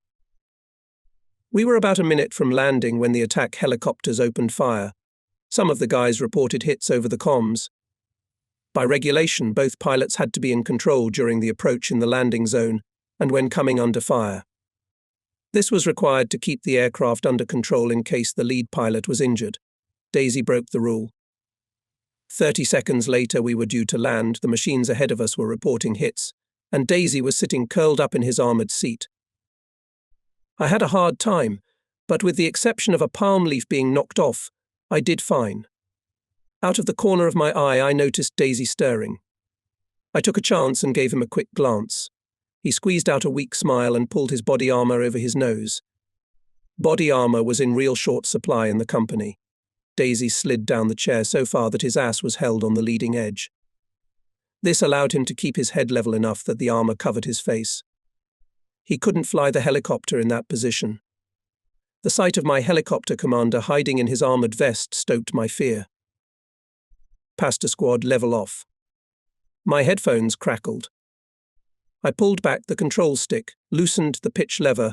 We were about a minute from landing when the attack helicopters opened fire. Some of the guys reported hits over the comms. By regulation, both pilots had to be in control during the approach in the landing zone and when coming under fire. This was required to keep the aircraft under control in case the lead pilot was injured. Daisy broke the rule. 30 seconds later, we were due to land. The machines ahead of us were reporting hits, and Daisy was sitting curled up in his armored seat. I had a hard time, but with the exception of a palm leaf being knocked off, I did fine. Out of the corner of my eye, I noticed Daisy stirring. I took a chance and gave him a quick glance. He squeezed out a weak smile and pulled his body armor over his nose. Body armor was in real short supply in the company. Daisy slid down the chair so far that his ass was held on the leading edge. This allowed him to keep his head level enough that the armor covered his face. He couldn't fly the helicopter in that position. The sight of my helicopter commander hiding in his armored vest stoked my fear. Pastor Squad, level off. My headphones crackled. I pulled back the control stick, loosened the pitch lever,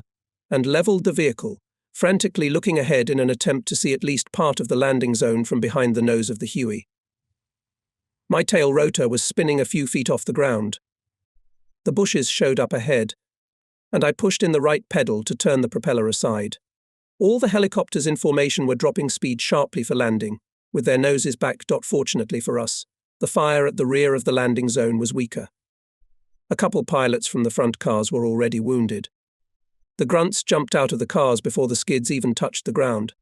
and leveled the vehicle, frantically looking ahead in an attempt to see at least part of the landing zone from behind the nose of the Huey. My tail rotor was spinning a few feet off the ground. The bushes showed up ahead, and I pushed in the right pedal to turn the propeller aside. All the helicopters in formation were dropping speed sharply for landing, with their noses back. Fortunately for us, the fire at the rear of the landing zone was weaker. A couple pilots from the front cars were already wounded. The grunts jumped out of the cars before the skids even touched the ground.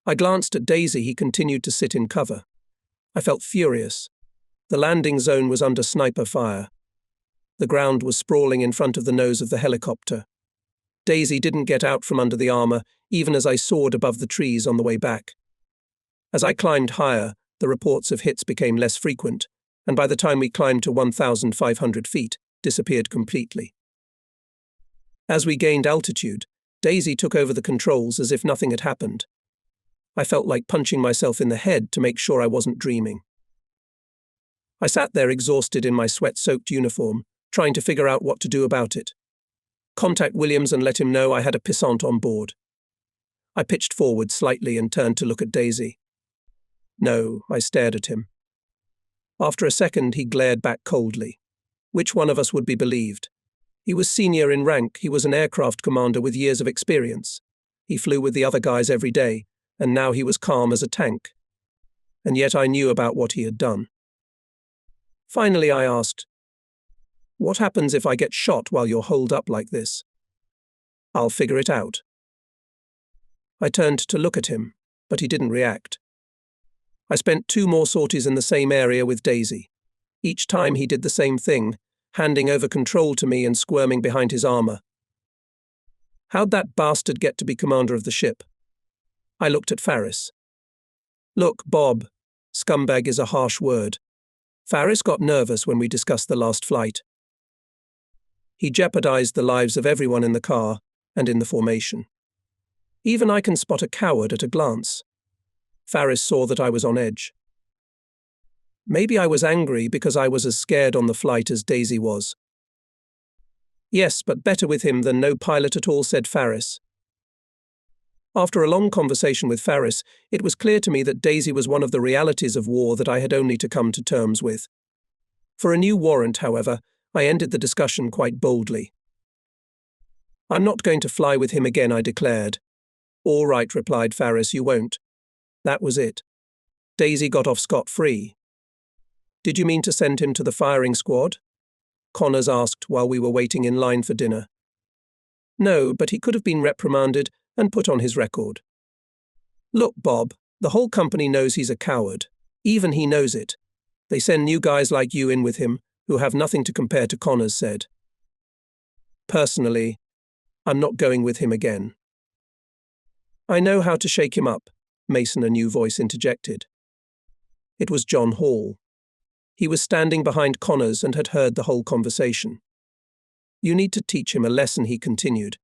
I glanced at Daisy. He continued to sit in cover. I felt furious. The landing zone was under sniper fire. The ground was sprawling in front of the nose of the helicopter. Daisy didn't get out from under the armor, even as I soared above the trees on the way back. As I climbed higher, the reports of hits became less frequent, and by the time we climbed to 1,500 feet, disappeared completely. As we gained altitude, Daisy took over the controls as if nothing had happened. I felt like punching myself in the head to make sure I wasn't dreaming. I sat there exhausted in my sweat-soaked uniform, trying to figure out what to do about it. Contact Williams and let him know I had a pissant on board. I pitched forward slightly and turned to look at Daisy. No, I stared at him. After a second, he glared back coldly. Which one of us would be believed? He was senior in rank, he was an aircraft commander with years of experience. He flew with the other guys every day, and now he was calm as a tank. And yet I knew about what he had done. Finally, I asked, "What happens if I get shot while you're holed up like this?" "I'll figure it out." I turned to look at him, but he didn't react. I spent 2 more sorties in the same area with Daisy. Each time he did the same thing, handing over control to me and squirming behind his armor. How'd that bastard get to be commander of the ship? I looked at Faris. "Look, Bob, scumbag is a harsh word. Faris got nervous when we discussed the last flight. He jeopardized the lives of everyone in the car and in the formation. Even I can spot a coward at a glance." Faris saw that I was on edge. Maybe I was angry because I was as scared on the flight as Daisy was. "Yes, but better with him than no pilot at all," said Faris. After a long conversation with Faris, it was clear to me that Daisy was one of the realities of war that I had only to come to terms with. For a new warrant, however, I ended the discussion quite boldly. "I'm not going to fly with him again," I declared. "All right," replied Faris, "you won't." That was it. Daisy got off scot-free. "Did you mean to send him to the firing squad?" Connors asked while we were waiting in line for dinner. "No, but he could have been reprimanded and put on his record." "Look, Bob, the whole company knows he's a coward. Even he knows it. They send new guys like you in with him, who have nothing to compare to," Connors said. "Personally, I'm not going with him again." "I know how to shake him up," Mason, a new voice, interjected. It was John Hall. He was standing behind Connors and had heard the whole conversation. "You need to teach him a lesson," he continued.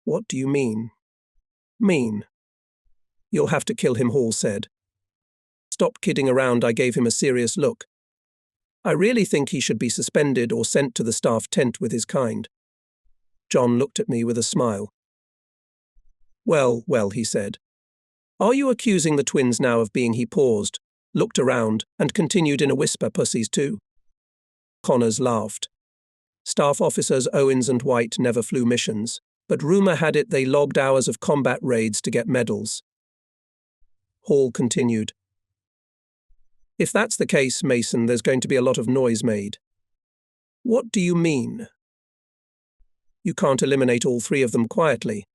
"What do you mean?" "Mean? You'll have to kill him," Hall said. "Stop kidding around," I gave him a serious look. "I really think he should be suspended or sent to the staff tent with his kind." John looked at me with a smile. "Well, well," he said. "Are you accusing the twins now of being—" He paused, looked around, and continued in a whisper, "Pussies too?" Connors laughed. "Staff officers Owens and White never flew missions, but rumor had it they logged hours of combat raids to get medals." Hall continued. "If that's the case, Mason, there's going to be a lot of noise made." "What do you mean?" "You can't eliminate all 3 of them quietly."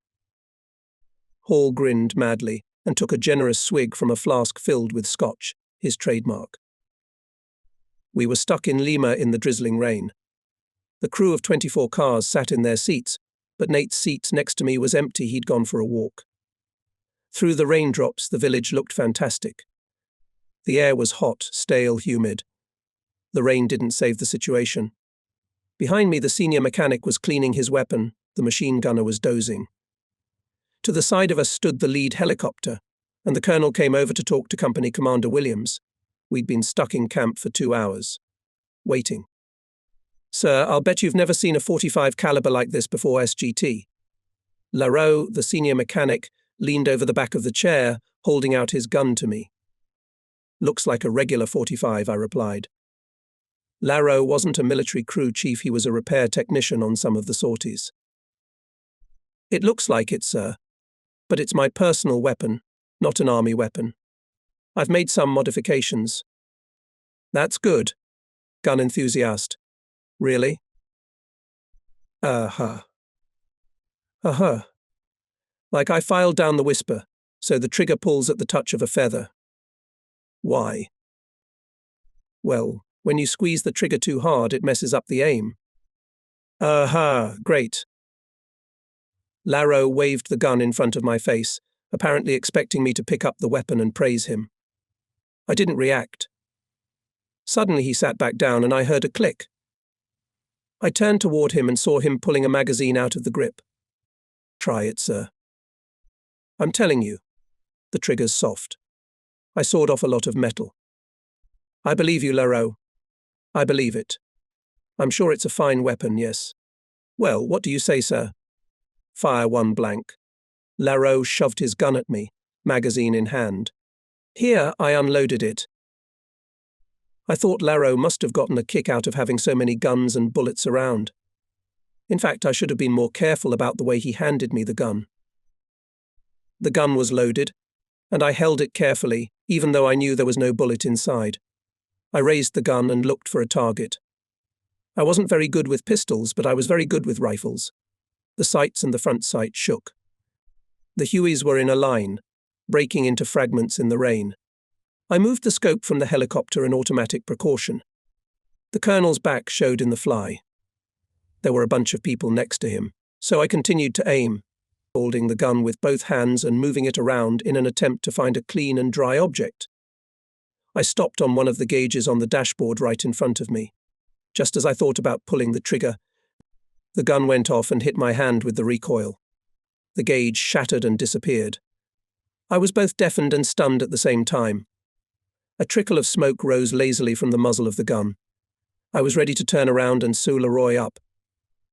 Hall grinned madly and took a generous swig from a flask filled with scotch, his trademark. We were stuck in Lima in the drizzling rain. The crew of 24 cars sat in their seats, but Nate's seat next to me was empty. He'd gone for a walk. Through the raindrops, the village looked fantastic. The air was hot, stale, humid. The rain didn't save the situation. Behind me, the senior mechanic was cleaning his weapon. The machine gunner was dozing. To the side of us stood the lead helicopter, and the colonel came over to talk to Company Commander Williams. We'd been stuck in camp for 2 hours, waiting. "Sir, I'll bet you've never seen a .45 caliber like this before, SGT." Larrowe, the senior mechanic, leaned over the back of the chair, holding out his gun to me. "Looks like a regular .45, I replied. Larrowe wasn't a military crew chief, he was a repair technician on some of the sorties. "It looks like it, sir. But it's my personal weapon, not an army weapon. I've made some modifications." "That's good." Gun enthusiast. "Really?" Uh-huh. Like I filed down the whisper, so the trigger pulls at the touch of a feather. "Why?" "Well, when you squeeze the trigger too hard, it messes up the aim." Great." Larrowe waved the gun in front of my face, apparently expecting me to pick up the weapon and praise him. I didn't react. Suddenly he sat back down and I heard a click. I turned toward him and saw him pulling a magazine out of the grip. "Try it, sir." "I'm telling you, the trigger's soft." I sawed off a lot of metal. "I believe you, Larrowe. I believe it. I'm sure it's a fine weapon, yes." "Well, what do you say, sir?" "Fire 1 blank." Larrowe shoved his gun at me, magazine in hand. Here I unloaded it. I thought Larro must have gotten a kick out of having so many guns and bullets around. In fact, I should have been more careful about the way he handed me the gun. The gun was loaded, and I held it carefully, even though I knew there was no bullet inside. I raised the gun and looked for a target. I wasn't very good with pistols, but I was very good with rifles. The sights and the front sight shook. The Hueys were in a line, breaking into fragments in the rain. I moved the scope from the helicopter in automatic precaution. The colonel's back showed in the fly. There were a bunch of people next to him, so I continued to aim, holding the gun with both hands and moving it around in an attempt to find a clean and dry object. I stopped on one of the gauges on the dashboard right in front of me. Just as I thought about pulling the trigger, the gun went off and hit my hand with the recoil. The gauge shattered and disappeared. I was both deafened and stunned at the same time. A trickle of smoke rose lazily from the muzzle of the gun. I was ready to turn around and sew Leroy up.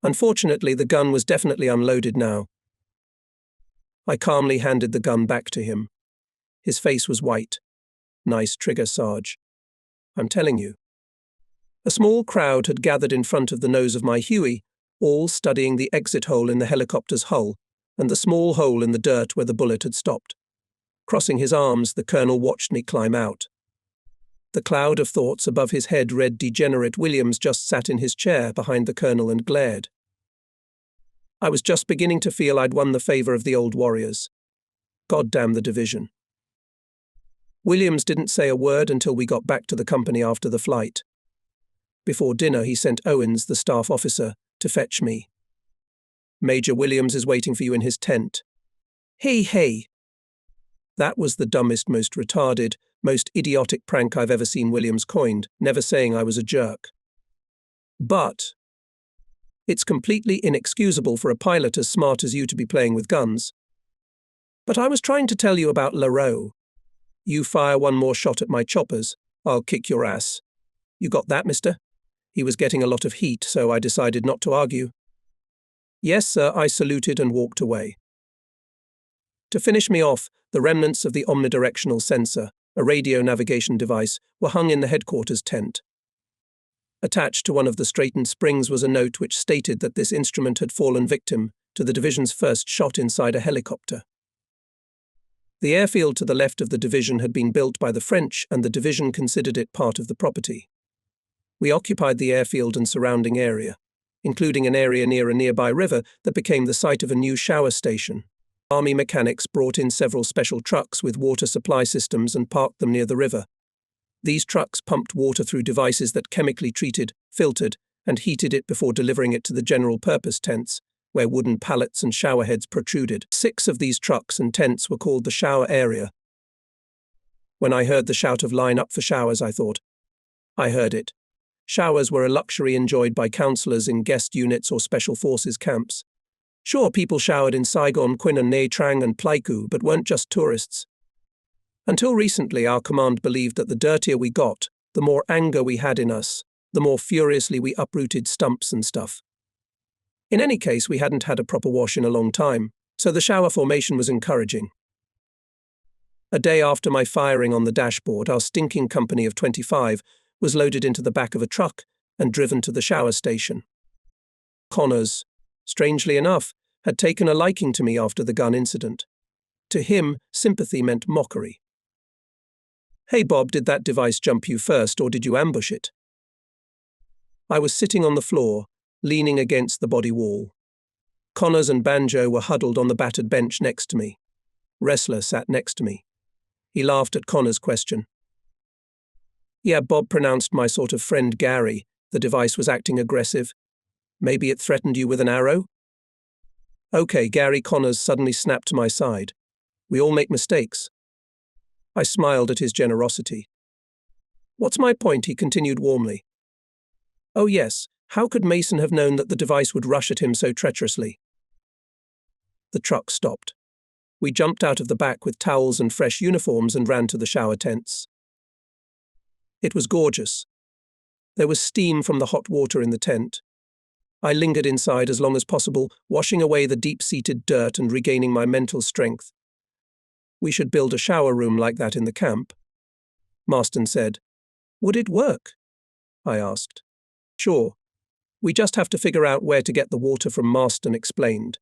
Unfortunately, the gun was definitely unloaded now. I calmly handed the gun back to him. His face was white. Nice trigger, Sarge. I'm telling you. A small crowd had gathered in front of the nose of my Huey, all studying the exit hole in the helicopter's hull and the small hole in the dirt where the bullet had stopped. Crossing his arms, the colonel watched me climb out. The cloud of thoughts above his head read Degenerate Williams just sat in his chair behind the colonel and glared. I was just beginning to feel I'd won the favor of the old warriors. God damn the division. Williams didn't say a word until we got back to the company after the flight. Before dinner, he sent Owens, the staff officer, to fetch me. Major Williams is waiting for you in his tent. Hey. That was the dumbest, most retarded, most idiotic prank I've ever seen Williams coined, never saying I was a jerk. But it's completely inexcusable for a pilot as smart as you to be playing with guns. But I was trying to tell you about Larro. You fire one more shot at my choppers, I'll kick your ass. You got that, mister? He was getting a lot of heat, so I decided not to argue. Yes, sir, I saluted and walked away. To finish me off, the remnants of the omnidirectional sensor, a radio navigation device, were hung in the headquarters tent. Attached to one of the straightened springs was a note which stated that this instrument had fallen victim to the division's first shot inside a helicopter. The airfield to the left of the division had been built by the French, and the division considered it part of the property. We occupied the airfield and surrounding area, including an area near a nearby river that became the site of a new shower station. Army mechanics brought in several special trucks with water supply systems and parked them near the river. These trucks pumped water through devices that chemically treated, filtered, and heated it before delivering it to the general-purpose tents, where wooden pallets and shower heads protruded. 6 of these trucks and tents were called the shower area. When I heard the shout of line up for showers, I thought, I heard it. Showers were a luxury enjoyed by counselors in guest units or special forces camps. Sure, people showered in Saigon, Quin and Nha Trang and Pleiku, but weren't just tourists. Until recently, our command believed that the dirtier we got, the more anger we had in us, the more furiously we uprooted stumps and stuff. In any case, we hadn't had a proper wash in a long time, so the shower formation was encouraging. A day after my firing on the dashboard, our stinking company of 25 was loaded into the back of a truck and driven to the shower station. Connors, strangely enough, had taken a liking to me after the gun incident. To him, sympathy meant mockery. Hey Bob, did that device jump you first, or did you ambush it? I was sitting on the floor, leaning against the body wall. Connors and Banjo were huddled on the battered bench next to me. Wrestler sat next to me. He laughed at Connor's question. Yeah, Bob pronounced my sort of friend Gary. The device was acting aggressive. Maybe it threatened you with an arrow? Okay, Gary. Connors suddenly snapped to my side. We all make mistakes. I smiled at his generosity. What's my point? He continued warmly. Oh yes, how could Mason have known that the device would rush at him so treacherously? The truck stopped. We jumped out of the back with towels and fresh uniforms and ran to the shower tents. It was gorgeous. There was steam from the hot water in the tent. I lingered inside as long as possible, washing away the deep-seated dirt and regaining my mental strength. We should build a shower room like that in the camp. Marston said, Would it work? I asked. Sure. We just have to figure out where to get the water from, Marston explained.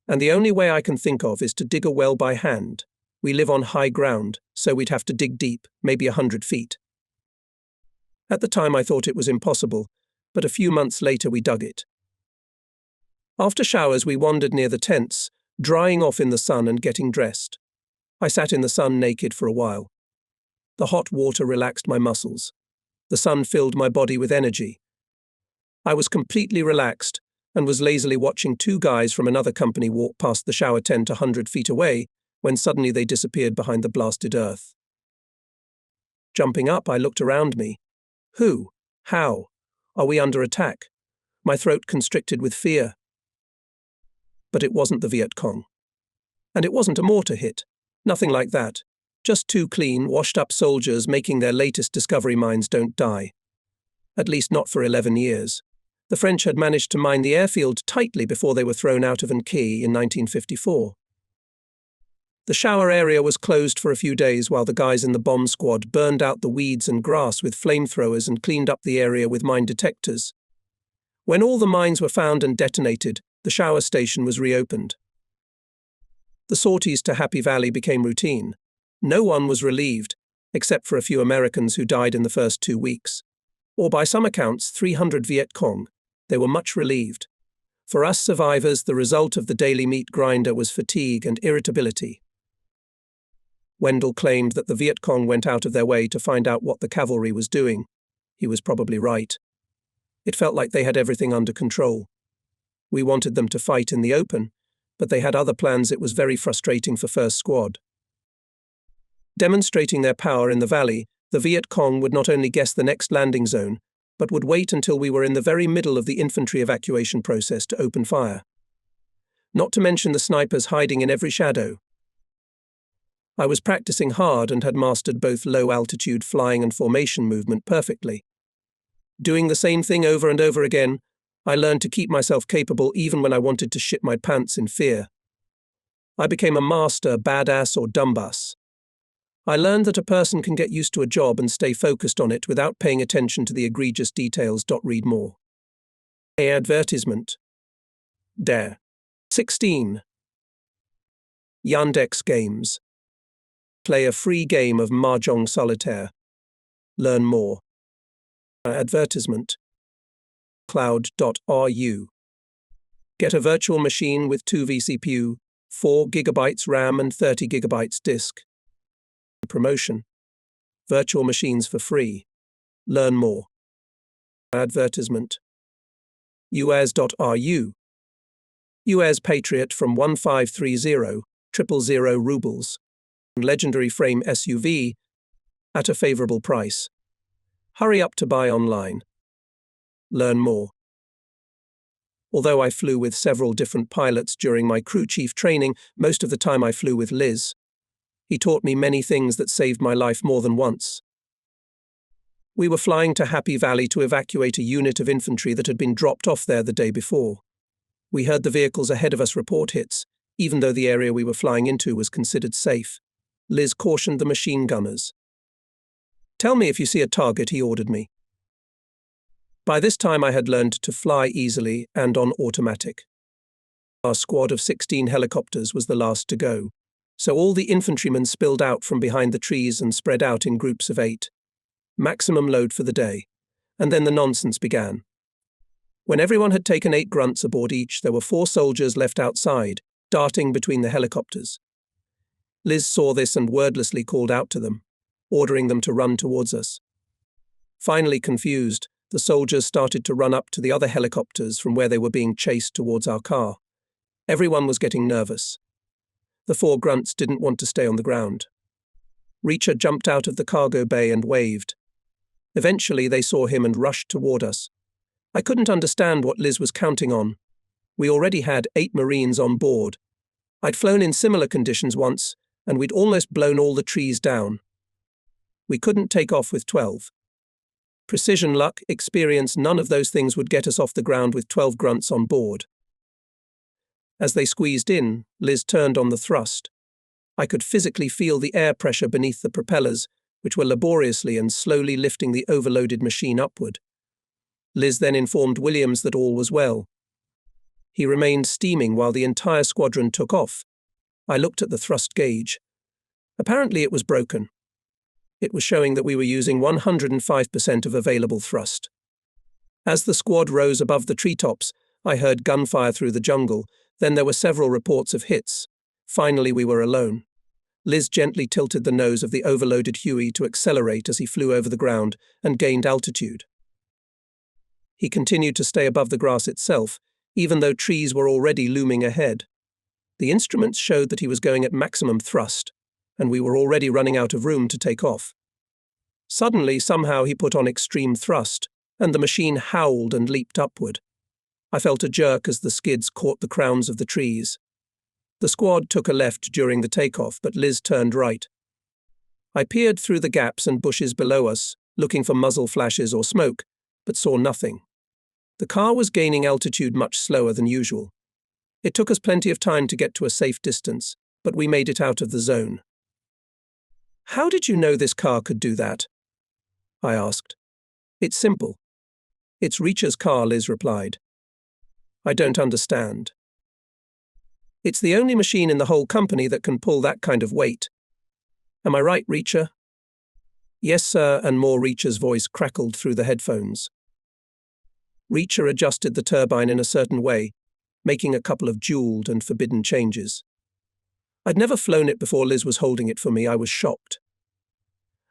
And the only way I can think of is to dig a well by hand. We live on high ground, so we'd have to dig deep, maybe 100 feet. At the time I thought it was impossible, but a few months later we dug it. After showers we wandered near the tents, drying off in the sun and getting dressed. I sat in the sun naked for a while. The hot water relaxed my muscles. The sun filled my body with energy. I was completely relaxed and was lazily watching two guys from another company walk past the shower tent 100 feet away when suddenly they disappeared behind the blasted earth. Jumping up, I looked around me. Who? How? Are we under attack? My throat constricted with fear. But it wasn't the Viet Cong. And it wasn't a mortar hit. Nothing like that. Just two clean, washed-up soldiers making their latest discovery mines don't die. At least not for 11 years. The French had managed to mine the airfield tightly before they were thrown out of An Key in 1954. The shower area was closed for a few days while the guys in the bomb squad burned out the weeds and grass with flamethrowers and cleaned up the area with mine detectors. When all the mines were found and detonated, the shower station was reopened. The sorties to Happy Valley became routine. No one was relieved, except for a few Americans who died in the first 2 weeks. Or by some accounts, 300 Viet Cong. They were much relieved. For us survivors, the result of the daily meat grinder was fatigue and irritability. Wendell claimed that the Viet Cong went out of their way to find out what the cavalry was doing. He was probably right. It felt like they had everything under control. We wanted them to fight in the open, but they had other plans. It was very frustrating for First Squad. Demonstrating their power in the valley, the Viet Cong would not only guess the next landing zone, but would wait until we were in the very middle of the infantry evacuation process to open fire. Not to mention the snipers hiding in every shadow. I was practicing hard and had mastered both low-altitude flying and formation movement perfectly. Doing the same thing over and over again, I learned to keep myself capable even when I wanted to shit my pants in fear. I became a master badass or dumbass. I learned that a person can get used to a job and stay focused on it without paying attention to the egregious details. Read more. Advertisement. Dare. 16. Yandex Games. Play a free game of Mahjong Solitaire. Learn more. Advertisement. Cloud.ru. Get a virtual machine with 2 vCPU, 4 GB RAM and 30 GB disk. Promotion. Virtual machines for free. Learn more. Advertisement. US.ru. US Patriot from 1530, 000 rubles. Legendary frame SUV at a favorable price. Hurry up to buy online. Learn more. Although I flew with several different pilots during my crew chief training, most of the time I flew with Liz. He taught me many things that saved my life more than once. We were flying to Happy Valley to evacuate a unit of infantry that had been dropped off there the day before. We heard the vehicles ahead of us report hits, even though the area we were flying into was considered safe. Liz cautioned the machine gunners. "Tell me if you see a target," he ordered me. By this time I had learned to fly easily and on automatic. Our squad of 16 helicopters was the last to go, so all the infantrymen spilled out from behind the trees and spread out in groups of 8. Maximum load for the day. And then the nonsense began. When everyone had taken 8 grunts aboard each, there were 4 soldiers left outside, darting between the helicopters. Liz saw this and wordlessly called out to them, ordering them to run towards us. Finally confused, the soldiers started to run up to the other helicopters from where they were being chased towards our car. Everyone was getting nervous. The 4 grunts didn't want to stay on the ground. Reacher jumped out of the cargo bay and waved. Eventually they saw him and rushed toward us. I couldn't understand what Liz was counting on. We already had 8 Marines on board. I'd flown in similar conditions once, and we'd almost blown all the trees down. We couldn't take off with 12. Precision, luck, experience, none of those things would get us off the ground with 12 grunts on board. As they squeezed in, Liz turned on the thrust. I could physically feel the air pressure beneath the propellers, which were laboriously and slowly lifting the overloaded machine upward. Liz then informed Williams that all was well. He remained steaming while the entire squadron took off. I looked at the thrust gauge. Apparently it was broken. It was showing that we were using 105% of available thrust. As the squad rose above the treetops, I heard gunfire through the jungle. Then there were several reports of hits. Finally, we were alone. Liz gently tilted the nose of the overloaded Huey to accelerate as he flew over the ground and gained altitude. He continued to stay above the grass itself, even though trees were already looming ahead. The instruments showed that he was going at maximum thrust, and we were already running out of room to take off. Suddenly, somehow he put on extreme thrust, and the machine howled and leaped upward. I felt a jerk as the skids caught the crowns of the trees. The squad took a left during the takeoff, but Liz turned right. I peered through the gaps and bushes below us, looking for muzzle flashes or smoke, but saw nothing. The car was gaining altitude much slower than usual. It took us plenty of time to get to a safe distance, but we made it out of the zone. "How did you know this car could do that?" I asked. "It's simple. It's Reacher's car," Liz replied. "I don't understand." "It's the only machine in the whole company that can pull that kind of weight. Am I right, Reacher?" "Yes, sir," and more Reacher's voice crackled through the headphones. Reacher adjusted the turbine in a certain way, making a couple of jeweled and forbidden changes. I'd never flown it before Liz was holding it for me. I was shocked.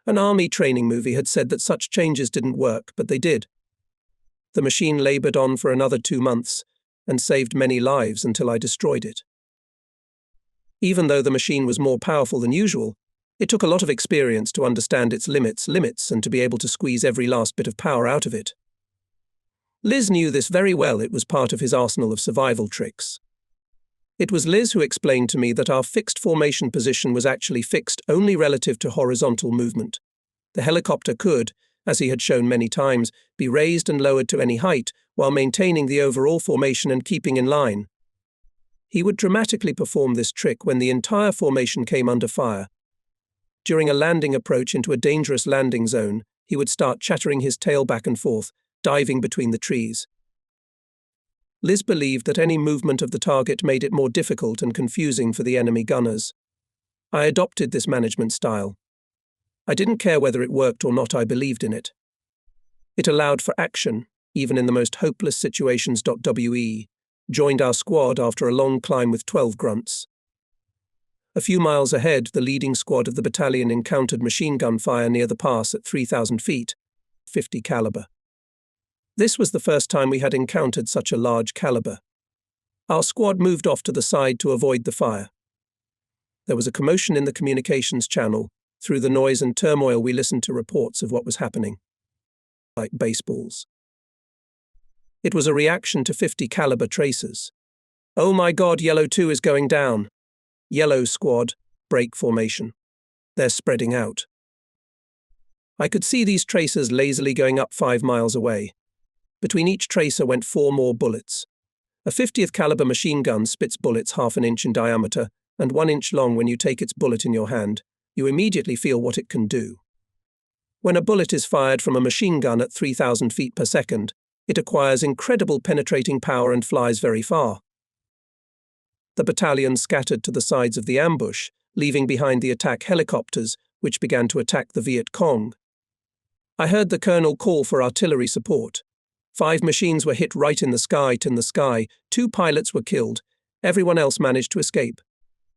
An army training movie had said that such changes didn't work, but they did. The machine labored on for another 2 months and saved many lives until I destroyed it. Even though the machine was more powerful than usual, it took a lot of experience to understand its limits, and to be able to squeeze every last bit of power out of it. Liz knew this very well. It was part of his arsenal of survival tricks. It was Liz who explained to me that our fixed formation position was actually fixed only relative to horizontal movement. The helicopter could, as he had shown many times, be raised and lowered to any height while maintaining the overall formation and keeping in line. He would dramatically perform this trick when the entire formation came under fire. During a landing approach into a dangerous landing zone, he would start chattering his tail back and forth, diving between the trees. Liz believed that any movement of the target made it more difficult and confusing for the enemy gunners. I adopted this management style. I didn't care whether it worked or not. I believed in it. It allowed for action, even in the most hopeless situations. WE joined our squad after a long climb with 12 grunts. A few miles ahead, the leading squad of the battalion encountered machine gun fire near the pass at 3,000 feet, 50 caliber. This was the first time we had encountered such a large caliber. Our squad moved off to the side to avoid the fire. There was a commotion in the communications channel. Through the noise and turmoil, we listened to reports of what was happening. Like baseballs. It was a reaction to 50 caliber tracers. "Oh my God, Yellow 2 is going down. Yellow squad, break formation. They're spreading out." I could see these tracers lazily going up 5 miles away. Between each tracer went 4 more bullets. A 50th caliber machine gun spits bullets 1/2 inch in diameter and 1 inch long. When you take its bullet in your hand, you immediately feel what it can do. When a bullet is fired from a machine gun at 3,000 feet per second, it acquires incredible penetrating power and flies very far. The battalion scattered to the sides of the ambush, leaving behind the attack helicopters, which began to attack the Viet Cong. I heard the colonel call for artillery support. 5 machines were hit right in the sky. 2 pilots were killed. Everyone else managed to escape.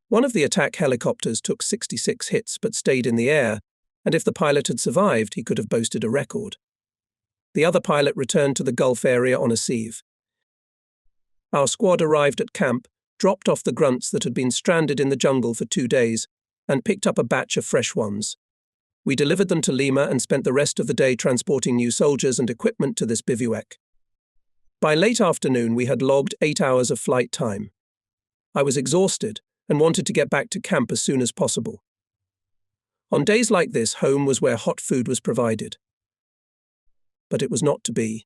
One of the attack helicopters took 66 hits but stayed in the air, and if the pilot had survived, he could have boasted a record. The other pilot returned to the Gulf area on a sieve. Our squad arrived at camp, dropped off the grunts that had been stranded in the jungle for 2 days, and picked up a batch of fresh ones. We delivered them to Lima and spent the rest of the day transporting new soldiers and equipment to this bivouac. By late afternoon, we had logged 8 hours of flight time. I was exhausted and wanted to get back to camp as soon as possible. On days like this, home was where hot food was provided. But it was not to be.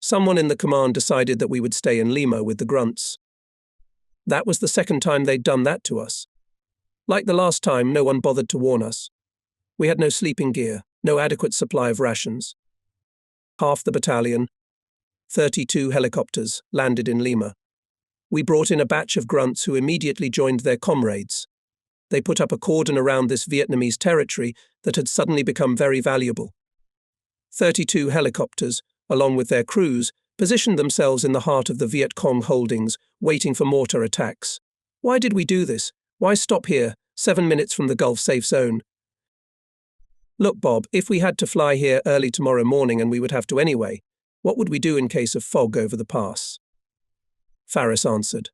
Someone in the command decided that we would stay in Lima with the grunts. That was the second time they'd done that to us. Like the last time, no one bothered to warn us. We had no sleeping gear, no adequate supply of rations. Half the battalion, 32 helicopters, landed in Lima. We brought in a batch of grunts who immediately joined their comrades. They put up a cordon around this Vietnamese territory that had suddenly become very valuable. 32 helicopters, along with their crews, positioned themselves in the heart of the Viet Cong holdings, waiting for mortar attacks. Why did we do this? Why stop here, 7 minutes from the Gulf safe zone? Look, Bob, if we had to fly here early tomorrow morning, and we would have to anyway, what would we do in case of fog over the pass? Faris answered.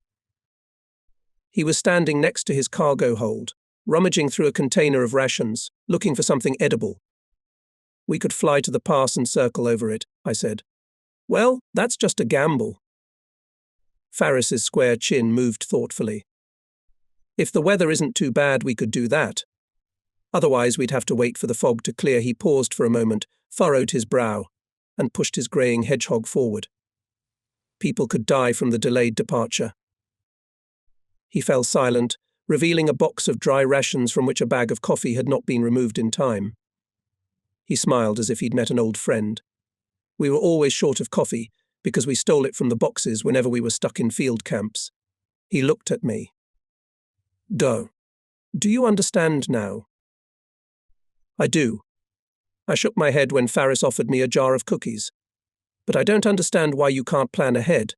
He was standing next to his cargo hold, rummaging through a container of rations, looking for something edible. We could fly to the pass and circle over it, I said. Well, that's just a gamble. Faris's square chin moved thoughtfully. If the weather isn't too bad, we could do that. Otherwise, we'd have to wait for the fog to clear. He paused for a moment, furrowed his brow, and pushed his greying hedgehog forward. People could die from the delayed departure. He fell silent, revealing a box of dry rations from which a bag of coffee had not been removed in time. He smiled as if he'd met an old friend. We were always short of coffee because we stole it from the boxes whenever we were stuck in field camps. He looked at me. Do you understand now? I do. I shook my head when Faris offered me a jar of cookies. But I don't understand why you can't plan ahead.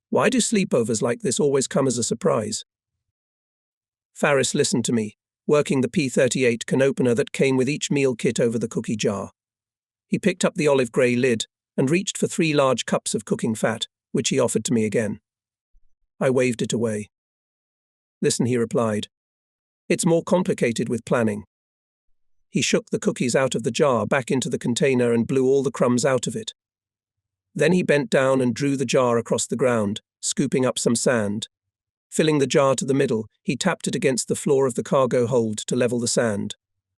Why do sleepovers like this always come as a surprise? Faris listened to me, working the P-38 can opener that came with each meal kit over the cookie jar. He picked up the olive grey lid and reached for 3 large cups of cooking fat, which he offered to me again. I waved it away. Listen, he replied. It's more complicated with planning. He shook the cookies out of the jar back into the container and blew all the crumbs out of it. Then he bent down and drew the jar across the ground, scooping up some sand. Filling the jar to the middle, he tapped it against the floor of the cargo hold to level the sand.